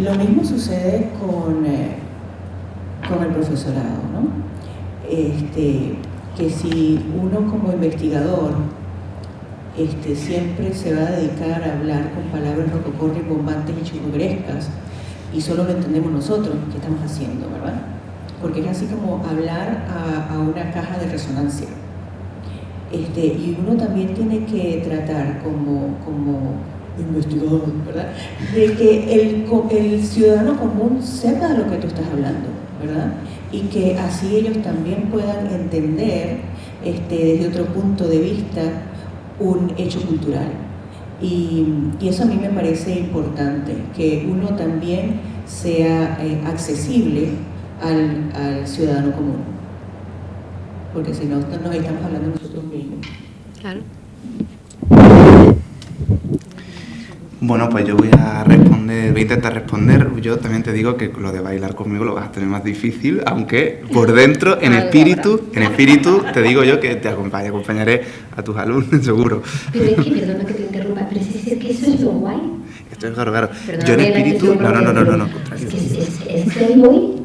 Lo mismo sucede con el profesorado, ¿no? Que si uno como investigador siempre se va a dedicar a hablar con palabras rococó, rimbombantes y churriguerescas y solo lo entendemos nosotros, ¿qué estamos haciendo, verdad? Porque es así como hablar a una caja de resonancia. Y uno también tiene que tratar como investigador, ¿verdad? De que el ciudadano común sepa de lo que tú estás hablando, ¿verdad? Y que así ellos también puedan entender desde otro punto de vista un hecho cultural. Y eso a mí me parece importante, que uno también sea accesible al ciudadano común, porque si no nos estamos hablando nosotros mismos. Claro. Bueno, pues yo voy a intentar responder. Yo también te digo que lo de bailar conmigo lo vas a tener más difícil, aunque por dentro, en espíritu, te digo yo que te acompañaré a tus alumnos, seguro. Pero es que, perdona que te interrumpa, pero es que eso es lo guay. Esto es claro. Perdóname, Yo en espíritu, no.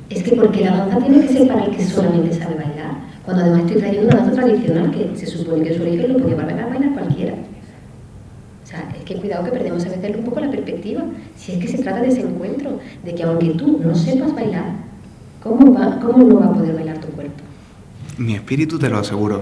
Es que porque la danza tiene que ser para el que solamente sabe bailar, cuando además estoy trayendo una danza tradicional que se supone que su origen lo podía bailar cualquiera. O sea, es que cuidado que perdemos a veces un poco la perspectiva. Si es que se trata de ese encuentro, de que aunque tú no sepas bailar, ¿cómo no va a poder bailar tu cuerpo? Mi espíritu te lo aseguro.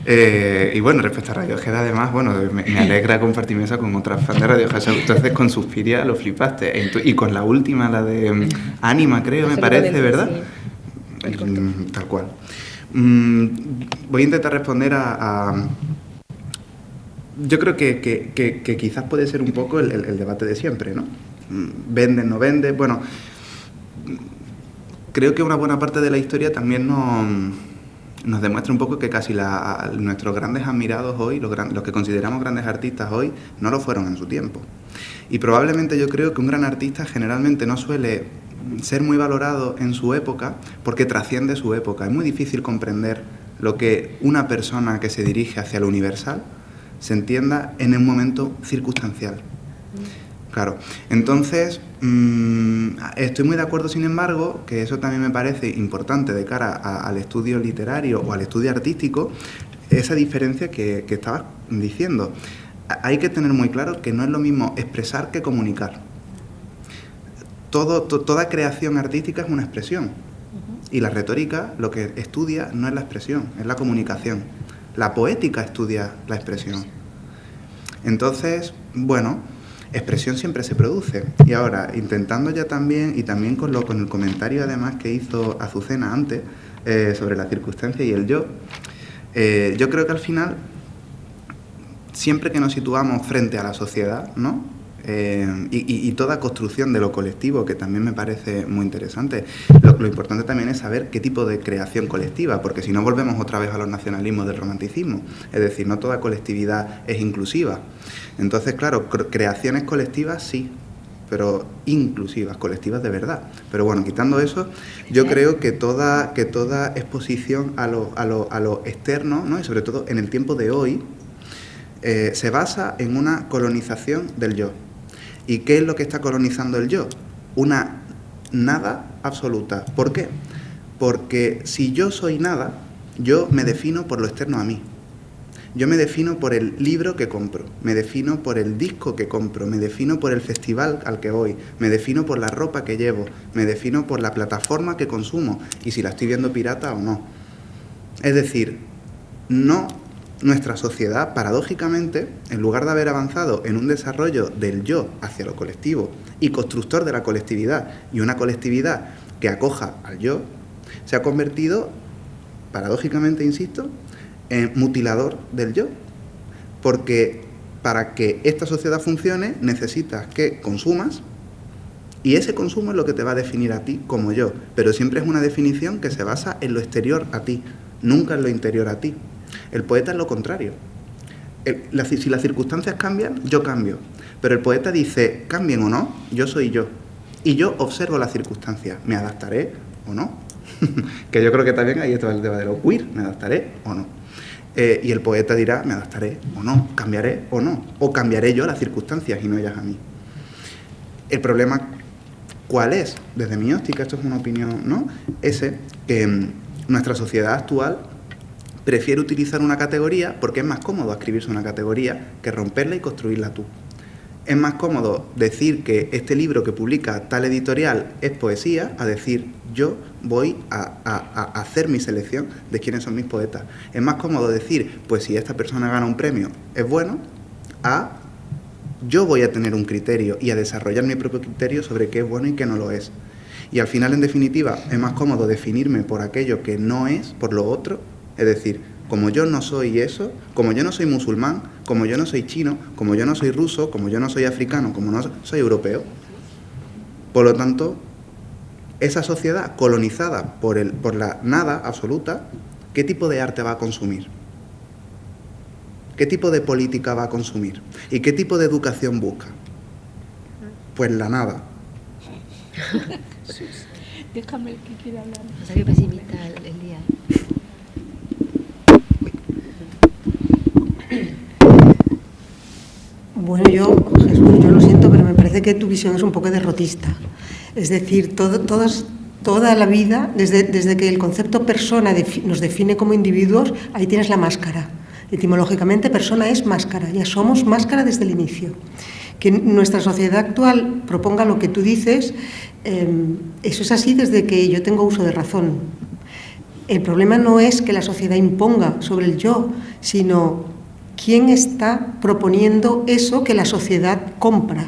Y bueno, respecto a Radio Ojeda, además, bueno, me alegra compartir mesa con otras fans de Radio Ojeda. Entonces con Suspiria lo flipaste. Y con la última, la de Ánima, creo, me parece, ¿verdad? Tal cual. Voy a intentar responder yo creo que quizás puede ser un poco el debate de siempre, ¿no? ¿Venden, no venden? Bueno, creo que una buena parte de la historia también nos demuestra un poco que casi nuestros grandes admirados hoy, los que consideramos grandes artistas hoy, no lo fueron en su tiempo. Y probablemente yo creo que un gran artista generalmente no suele ser muy valorado en su época porque trasciende su época. Es muy difícil comprender lo que una persona que se dirige hacia lo universal se entienda en un momento circunstancial. Claro, entonces estoy muy de acuerdo, sin embargo, que eso también me parece importante de cara al estudio literario o al estudio artístico, esa diferencia que estabas diciendo. Hay que tener muy claro que no es lo mismo expresar que comunicar. Toda creación artística es una expresión. Y la retórica lo que estudia no es la expresión, es la comunicación. La poética estudia la expresión. Entonces, bueno, expresión siempre se produce. Y ahora, intentando ya también, y también con el comentario además que hizo Azucena antes, sobre la circunstancia y el yo, Yo creo que al final, siempre que nos situamos frente a la sociedad, ¿no? Y toda construcción de lo colectivo, que también me parece muy interesante, lo importante también es saber qué tipo de creación colectiva, porque si no volvemos otra vez a los nacionalismos del romanticismo, es decir, no toda colectividad es inclusiva. Entonces, claro, creaciones colectivas sí, pero inclusivas, colectivas de verdad. Pero bueno, quitando eso, yo creo que toda exposición a lo externo, ¿no? Y sobre todo en el tiempo de hoy, se basa en una colonización del yo. ¿Y qué es lo que está colonizando el yo? Una nada absoluta. ¿Por qué? Porque si yo soy nada, yo me defino por lo externo a mí. Yo me defino por el libro que compro, me defino por el disco que compro, me defino por el festival al que voy, me defino por la ropa que llevo, me defino por la plataforma que consumo y si la estoy viendo pirata o no. Es decir, nuestra sociedad, paradójicamente, en lugar de haber avanzado en un desarrollo del yo hacia lo colectivo y constructor de la colectividad y una colectividad que acoja al yo, se ha convertido, paradójicamente, insisto, en mutilador del yo. Porque para que esta sociedad funcione necesitas que consumas y ese consumo es lo que te va a definir a ti como yo, pero siempre es una definición que se basa en lo exterior a ti, nunca en lo interior a ti. El poeta es lo contrario. Si las circunstancias cambian, yo cambio. Pero el poeta dice, cambien o no, yo soy yo. Y yo observo las circunstancias. ¿Me adaptaré o no? Que yo creo que también ahí está el tema de lo queer. ¿Me adaptaré o no? Y el poeta dirá, me adaptaré o no, cambiaré o no. O cambiaré yo las circunstancias y no ellas a mí. El problema, ¿cuál es? Desde mi óptica, esto es una opinión, ¿no? Que nuestra sociedad actual prefiere utilizar una categoría porque es más cómodo escribirse una categoría que romperla y construirla tú. Es más cómodo decir que este libro que publica tal editorial es poesía a decir yo voy a hacer mi selección de quiénes son mis poetas. Es más cómodo decir, pues si esta persona gana un premio es bueno, a yo voy a tener un criterio y a desarrollar mi propio criterio sobre qué es bueno y qué no lo es. Y al final, en definitiva, es más cómodo definirme por aquello que no es, por lo otro. Es decir, como yo no soy eso, como yo no soy musulmán, como yo no soy chino, como yo no soy ruso, como yo no soy africano, como no soy europeo. Por lo tanto, esa sociedad colonizada por la nada absoluta, ¿qué tipo de arte va a consumir? ¿Qué tipo de política va a consumir? ¿Y qué tipo de educación busca? Pues la nada. Déjame el que quiera hablar. O sea, que pesimista el día. Bueno, Jesús, yo lo siento, pero me parece que tu visión es un poco derrotista. Es decir, toda la vida, desde que el concepto persona nos define como individuos, ahí tienes la máscara. Etimológicamente, persona es máscara, ya somos máscara desde el inicio. Que nuestra sociedad actual proponga lo que tú dices, eso es así desde que yo tengo uso de razón. El problema no es que la sociedad imponga sobre el yo, sino quién está proponiendo eso que la sociedad compra.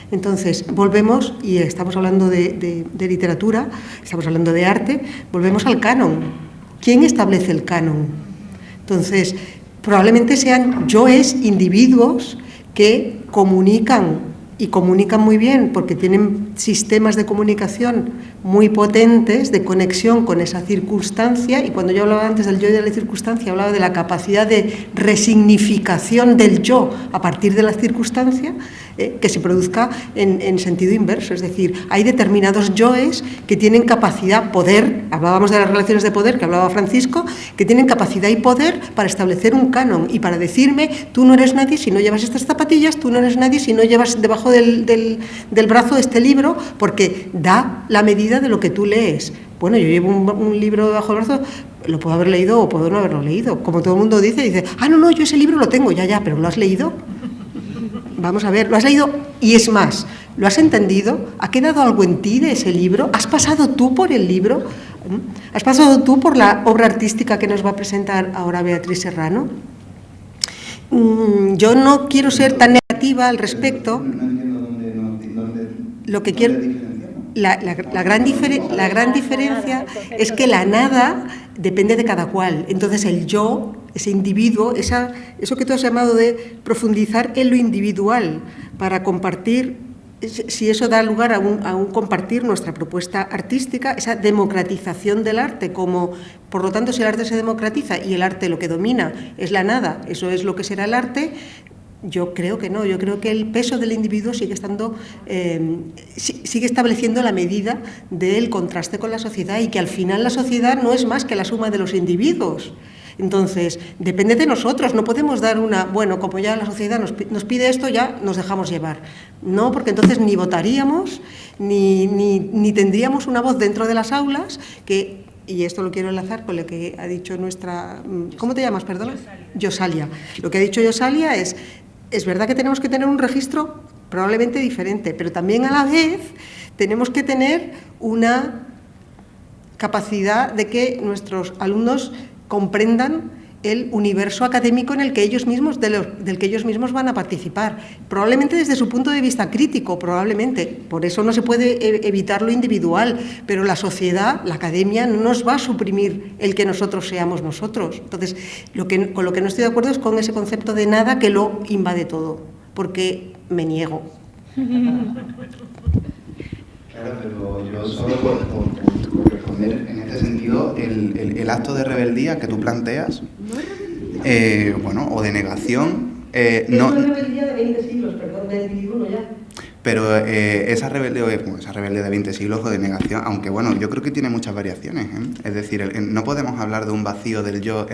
Entonces, volvemos, y estamos hablando de literatura, estamos hablando de arte, volvemos al canon. ¿Quién establece el canon? Entonces, probablemente sean yoes, individuos que comunican, y comunican muy bien porque tienen sistemas de comunicación muy potentes de conexión con esa circunstancia, y cuando yo hablaba antes del yo y de la circunstancia, hablaba de la capacidad de resignificación del yo a partir de la circunstancia, que se produzca en sentido inverso, es decir, hay determinados yoes que tienen capacidad, poder, hablábamos de las relaciones de poder que hablaba Francisco, que tienen capacidad y poder para establecer un canon y para decirme, tú no eres nadie si no llevas estas zapatillas, tú no eres nadie si no llevas debajo del brazo este libro, porque da la medida de lo que tú lees. Bueno, yo llevo un libro debajo del brazo, lo puedo haber leído o puedo no haberlo leído. Como todo el mundo dice, no, yo ese libro lo tengo, ya, pero ¿lo has leído? Vamos a ver, ¿lo has leído? Y es más, ¿lo has entendido? ¿Ha quedado algo en ti de ese libro? ¿Has pasado tú por el libro? ¿Has pasado tú por la obra artística que nos va a presentar ahora Beatriz Serrano? Yo no quiero ser tan negativa al respecto. Lo que quiero... La gran diferencia es que la nada depende de cada cual. Entonces el yo ese individuo, eso que tú has llamado de profundizar en lo individual para compartir, si eso da lugar a un compartir nuestra propuesta artística, esa democratización del arte, como, por lo tanto, si el arte se democratiza y el arte lo que domina es la nada, eso es lo que será el arte. Yo creo que no, yo creo que el peso del individuo sigue estableciendo la medida del contraste con la sociedad y que al final la sociedad no es más que la suma de los individuos. Entonces, depende de nosotros, no podemos dar bueno, como ya la sociedad nos pide esto, ya nos dejamos llevar. No, porque entonces ni votaríamos, ni tendríamos una voz dentro de las aulas y esto lo quiero enlazar con lo que ha dicho nuestra... ¿Cómo te llamas, perdona? Yosalia. Lo que ha dicho Yosalia es verdad que tenemos que tener un registro probablemente diferente, pero también a la vez tenemos que tener una capacidad de que nuestros alumnos comprendan el universo académico en el que ellos mismos, del que ellos mismos van a participar, probablemente desde su punto de vista crítico, probablemente, por eso no se puede evitar lo individual, pero la sociedad, la academia, no nos va a suprimir el que nosotros seamos nosotros. Entonces, con lo que no estoy de acuerdo es con ese concepto de nada que lo invade todo, porque me niego. Claro, pero yo solo por responder en este sentido, el acto de rebeldía que tú planteas, bueno, o de negación, no es rebeldía de 20 siglos, perdón, del 21 ya. Pero esa rebeldía de 20 siglos o de negación, aunque bueno, yo creo que tiene muchas variaciones, ¿eh? Es decir, no podemos hablar de un vacío del yo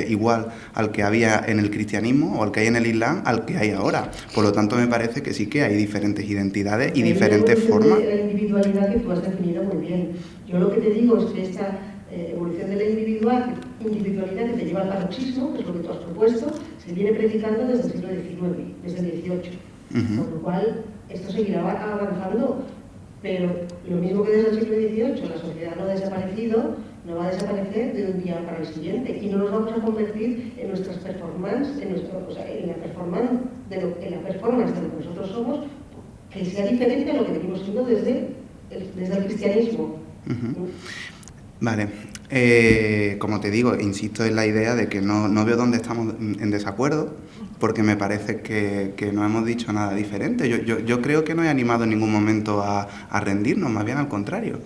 igual al que había en el cristianismo o al que hay en el Islam, al que hay ahora. Por lo tanto, me parece que sí que hay diferentes identidades y diferentes formas. La individualidad que tú has definido muy bien. Yo lo que te digo es que esta evolución de la individualidad que te lleva al paroxismo, que es lo que tú has propuesto, se viene predicando desde el siglo XIX, desde el XVIII. Con lo cual, esto seguirá avanzando, pero lo mismo que desde el siglo XVIII la sociedad no ha desaparecido, no va a desaparecer de un día para el siguiente y no nos vamos a convertir en nuestras performances, en la performance de lo que nosotros somos, que sea diferente a lo que venimos siendo desde el cristianismo. Vale, como te digo, insisto en la idea de que no veo dónde estamos en desacuerdo, porque me parece que no hemos dicho nada diferente. Yo creo que no he animado en ningún momento a rendirnos, más bien al contrario.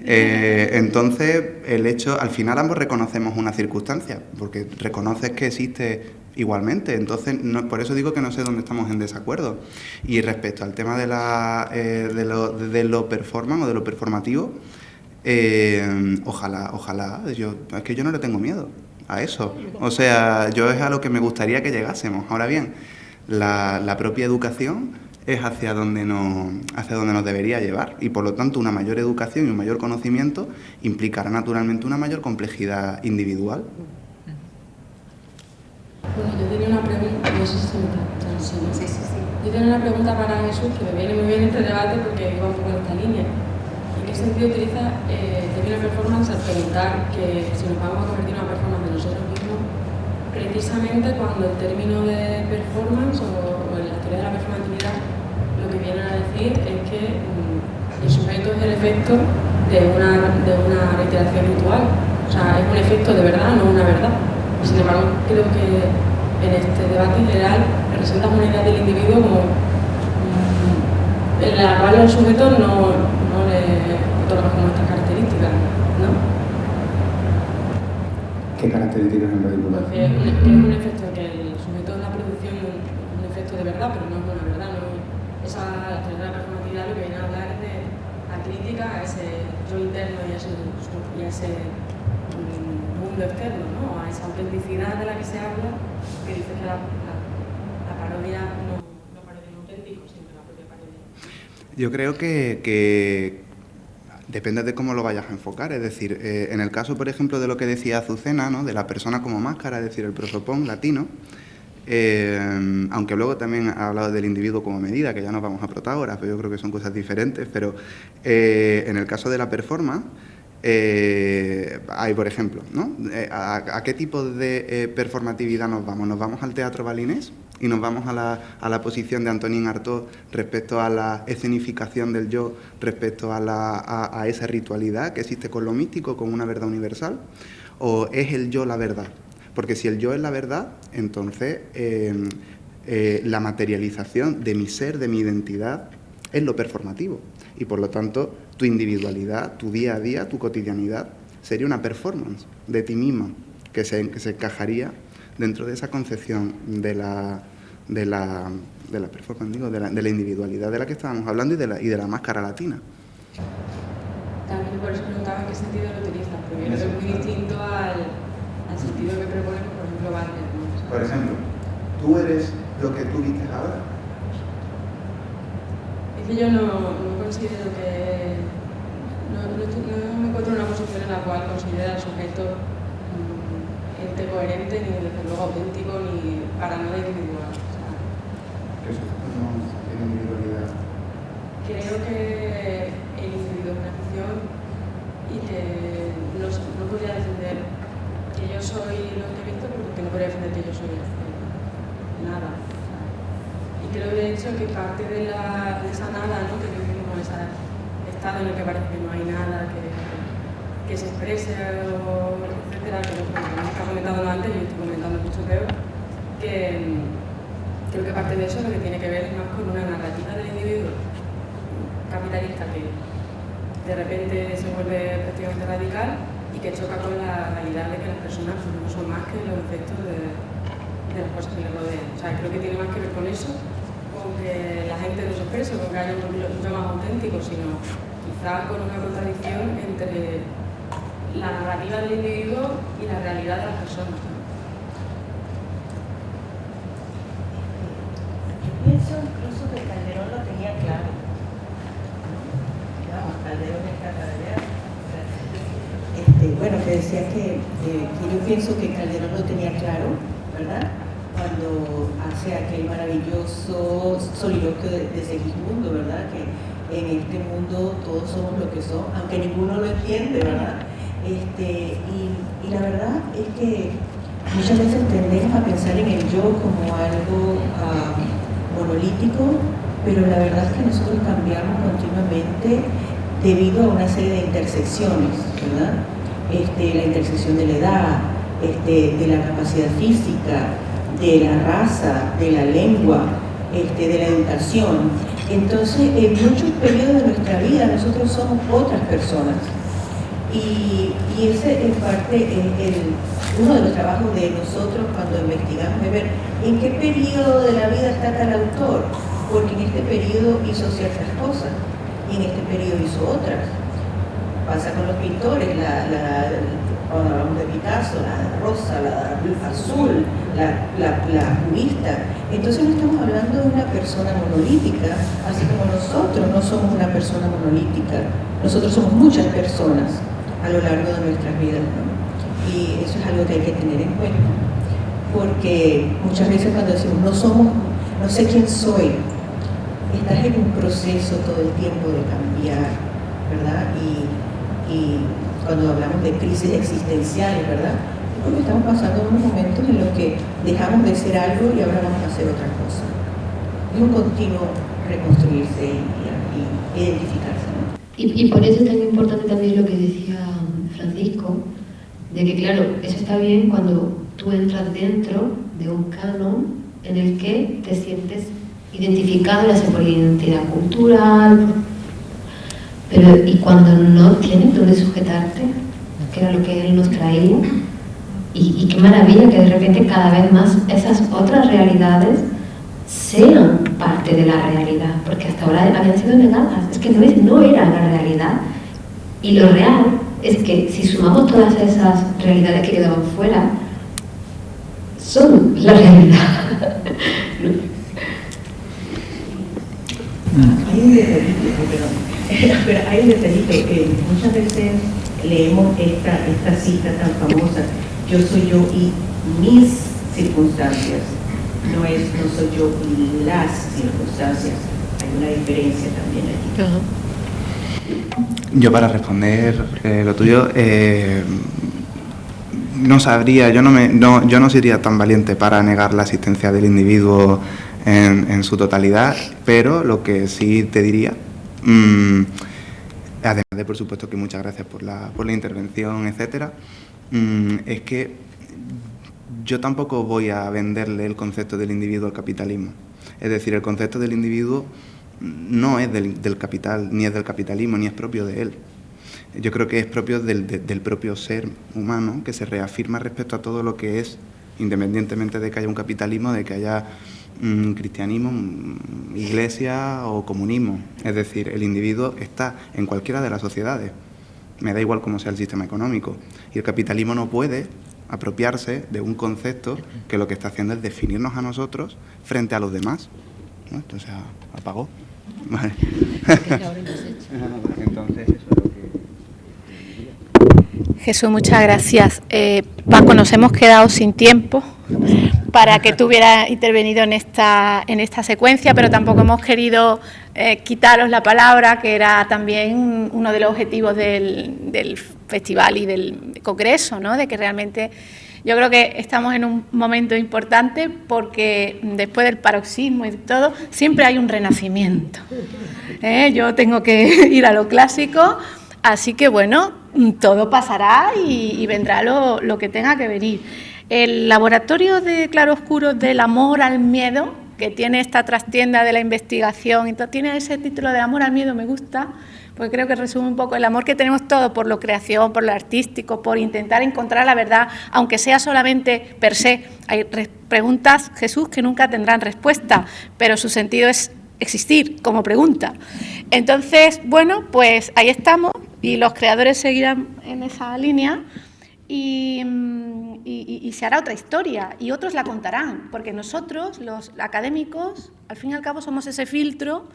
Entonces, el hecho, al final ambos reconocemos una circunstancia, porque reconoces que existe igualmente. Entonces, por eso digo que no sé dónde estamos en desacuerdo. Y respecto al tema de lo performance o de lo performativo, ojalá, es que yo no le tengo miedo a eso. O sea, yo es a lo que me gustaría que llegásemos. Ahora bien, la propia educación es hacia donde nos debería llevar y por lo tanto una mayor educación y un mayor conocimiento implicará naturalmente una mayor complejidad individual. Bueno, yo tenía una pregunta, no sé si me transmite. Sí. Yo tenía una pregunta para Jesús que me viene muy bien este debate porque iba un poco en esta línea. ¿En qué sentido utiliza el término performance al preguntar que si nos vamos a convertir en una performance de nosotros mismos, precisamente cuando el término de performance o en la teoría de la performatividad lo que viene a decir es que el sujeto es el efecto de una reiteración ritual, o sea, es un efecto de verdad, no una verdad. Sin embargo, creo que en este debate en general representa una idea del individuo como en la cual al sujeto no le otorga como estas características, ¿no? ¿Qué características en particular? Porque es un efecto que el sujeto en la producción es un efecto de verdad, pero no es una verdad. Esa teoría de la performatividad lo que viene a hablar es de la crítica a ese yo interno y a ese mundo externo, ¿no? A esa autenticidad de la que se habla, que dice que la parodia no parodia lo auténtico, sino la propia parodia. Yo creo que depende de cómo lo vayas a enfocar, es decir, en el caso, por ejemplo, de lo que decía Azucena, ¿no? De la persona como máscara, es decir, el prosopón latino, aunque luego también ha hablado del individuo como medida, que ya nos vamos a Protágoras, pero yo creo que son cosas diferentes, pero en el caso de la performance, hay, por ejemplo, ¿no? ¿A qué tipo de performatividad nos vamos? ¿Nos vamos al teatro balinés y nos vamos a la posición de Antonin Artaud respecto a la escenificación del yo, respecto a esa ritualidad que existe con lo místico, con una verdad universal? ¿O es el yo la verdad? Porque si el yo es la verdad, entonces la materialización de mi ser, de mi identidad, es lo performativo. Y por lo tanto, tu individualidad, tu día a día, tu cotidianidad, sería una performance de ti misma, que se encajaría dentro de esa concepción de la performance, digo, de la individualidad de la que estábamos hablando y de la máscara latina. También por eso preguntaba en qué sentido lo utilizas, porque creo que es muy distinto al sentido que propone, por ejemplo, Wagner, ¿no? O sea, Por ejemplo, ¿tú eres lo que tú vistes ahora? es que yo no considero que... No me encuentro en una posición en la cual considera al sujeto ente coherente, ni desde luego auténtico, ni para nada individual. O sea, ¿Qué sujeto no tiene individualidad? creo que el individuo es una acción y que no podría defender que yo soy lo que he visto, porque no podría defender que yo soy nada. O sea, y creo de hecho que parte de esa nada, ¿no? Que vivimos, ese estado en el que parece que no hay nada que se exprese, o etcétera, que no está comentado antes, yo estoy comentando mucho peor, que creo que parte de eso lo que tiene que ver más con una narrativa del individuo capitalista que de repente se vuelve prácticamente radical y que choca con la realidad de que las personas no son más que los efectos de las cosas que les rodean. O sea, creo que tiene más que ver con eso, con que la gente no se exprese, con que haya un yo más auténtico, sino quizás con una contradicción entre la narrativa del individuo y la realidad de las personas. Pienso incluso que Calderón lo tenía claro. Vamos, Calderón está allá. Bueno, que decía que yo pienso que Calderón lo tenía claro, ¿verdad? Cuando hace aquel maravilloso soliloquio de Segismundo, ¿verdad? Que en este mundo todos somos lo que somos, aunque ninguno lo entiende, ¿verdad? Y la verdad es que muchas veces tendemos a pensar en el yo como algo monolítico, pero la verdad es que nosotros cambiamos continuamente debido a una serie de intersecciones, ¿verdad? La intersección de la edad, de la capacidad física, de la raza, de la lengua, de la educación. Entonces, en muchos periodos de nuestra vida nosotros somos otras personas. Y ese en parte es uno de los trabajos de nosotros cuando investigamos, es ver en qué periodo de la vida está tal autor, porque en este periodo hizo ciertas cosas y en este periodo hizo otras. Pasa con los pintores, cuando hablamos de Picasso, la rosa, la azul, la cubista. Entonces no estamos hablando de una persona monolítica, así como nosotros no somos una persona monolítica, nosotros somos muchas personas a lo largo de nuestras vidas, ¿no? Y eso es algo que hay que tener en cuenta, porque muchas veces cuando decimos no sé quién soy, estás en un proceso todo el tiempo de cambiar, ¿verdad? Y cuando hablamos de crisis existenciales, ¿verdad? Es porque estamos pasando unos momentos en los que dejamos de ser algo y ahora vamos a hacer otra cosa. Es un continuo reconstruirse y identificarse, ¿no? Y por eso es tan importante también lo que decía Francisco, de que claro, eso está bien cuando tú entras dentro de un canon en el que te sientes identificado, ya sea por identidad cultural, pero y cuando no tienes donde sujetarte, que era lo que él nos traía, y qué maravilla que de repente cada vez más esas otras realidades sean parte de la realidad, porque hasta ahora habían sido negadas, es que no era la realidad. Y lo real es que si sumamos todas esas realidades que quedaban fuera, son la realidad. Hay un detallito, pero hay un detallito que muchas veces leemos esta cita tan famosa, yo soy yo y mis circunstancias, no soy yo y las circunstancias, hay una diferencia también allí. Yo para responder lo tuyo, no sabría, yo no sería tan valiente para negar la existencia del individuo en su totalidad, pero lo que sí te diría, además de por supuesto que muchas gracias por la intervención, etcétera, es que yo tampoco voy a venderle el concepto del individuo al capitalismo. Es decir, el concepto del individuo no es del capital, ni es del capitalismo, ni es propio de él. Yo creo que es propio del propio ser humano, que se reafirma respecto a todo lo que es, independientemente de que haya un capitalismo, de que haya cristianismo, iglesia o comunismo. Es decir, el individuo está en cualquiera de las sociedades. Me da igual cómo sea el sistema económico. Y el capitalismo no puede apropiarse de un concepto que lo que está haciendo es definirnos a nosotros frente a los demás, ¿no? Entonces, apagó. Vale. Entonces, eso es lo que... Jesús, muchas gracias. Paco, nos hemos quedado sin tiempo para que tú hubieras intervenido en esta secuencia, pero tampoco hemos querido quitaros la palabra, que era también uno de los objetivos del festival y del congreso, ¿no? De que realmente yo creo que estamos en un momento importante, porque después del paroxismo y todo, siempre hay un renacimiento. Yo tengo que ir a lo clásico, así que bueno, todo pasará y vendrá lo que tenga que venir. El laboratorio de claroscuros del amor al miedo, que tiene esta trastienda de la investigación, entonces tiene ese título de amor al miedo, me gusta, porque creo que resume un poco el amor que tenemos todos por la creación, por lo artístico, por intentar encontrar la verdad, aunque sea solamente per se. Hay preguntas, Jesús, que nunca tendrán respuesta, pero su sentido es existir como pregunta. Entonces, bueno, pues ahí estamos, y los creadores seguirán en esa línea, y se hará otra historia, y otros la contarán, porque nosotros, los académicos, al fin y al cabo somos ese filtro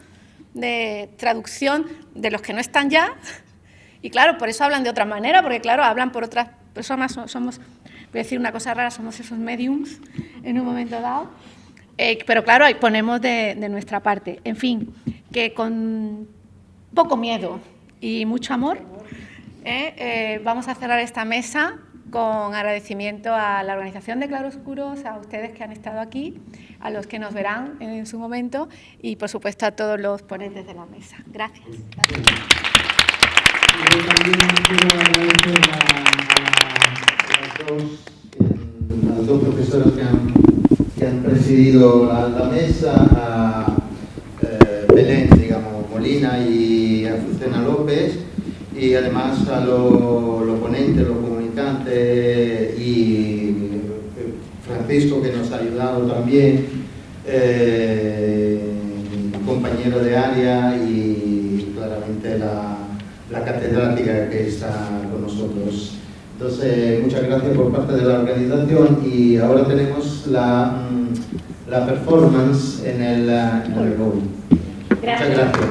de traducción de los que no están ya, y claro, por eso hablan de otra manera, porque claro, hablan por otras personas, somos, voy a decir una cosa rara, somos esos mediums en un momento dado, pero claro, ahí ponemos de nuestra parte. En fin, que con poco miedo y mucho amor vamos a cerrar esta mesa con agradecimiento a la organización de Claroscuros, a ustedes que han estado aquí, a los que nos verán en su momento y, por supuesto, a todos los ponentes de la mesa. Gracias. Yo también quiero agradecer a las dos profesoras que han presidido la mesa, a Belén, digamos, Molina, y a Azucena López, y además a los ponentes, los comunicantes, y Francisco, que nos ha ayudado también, compañero de área, y claramente la catedrática que está con nosotros. Entonces, muchas gracias por parte de la organización, y ahora tenemos la performance en el hall. Muchas gracias.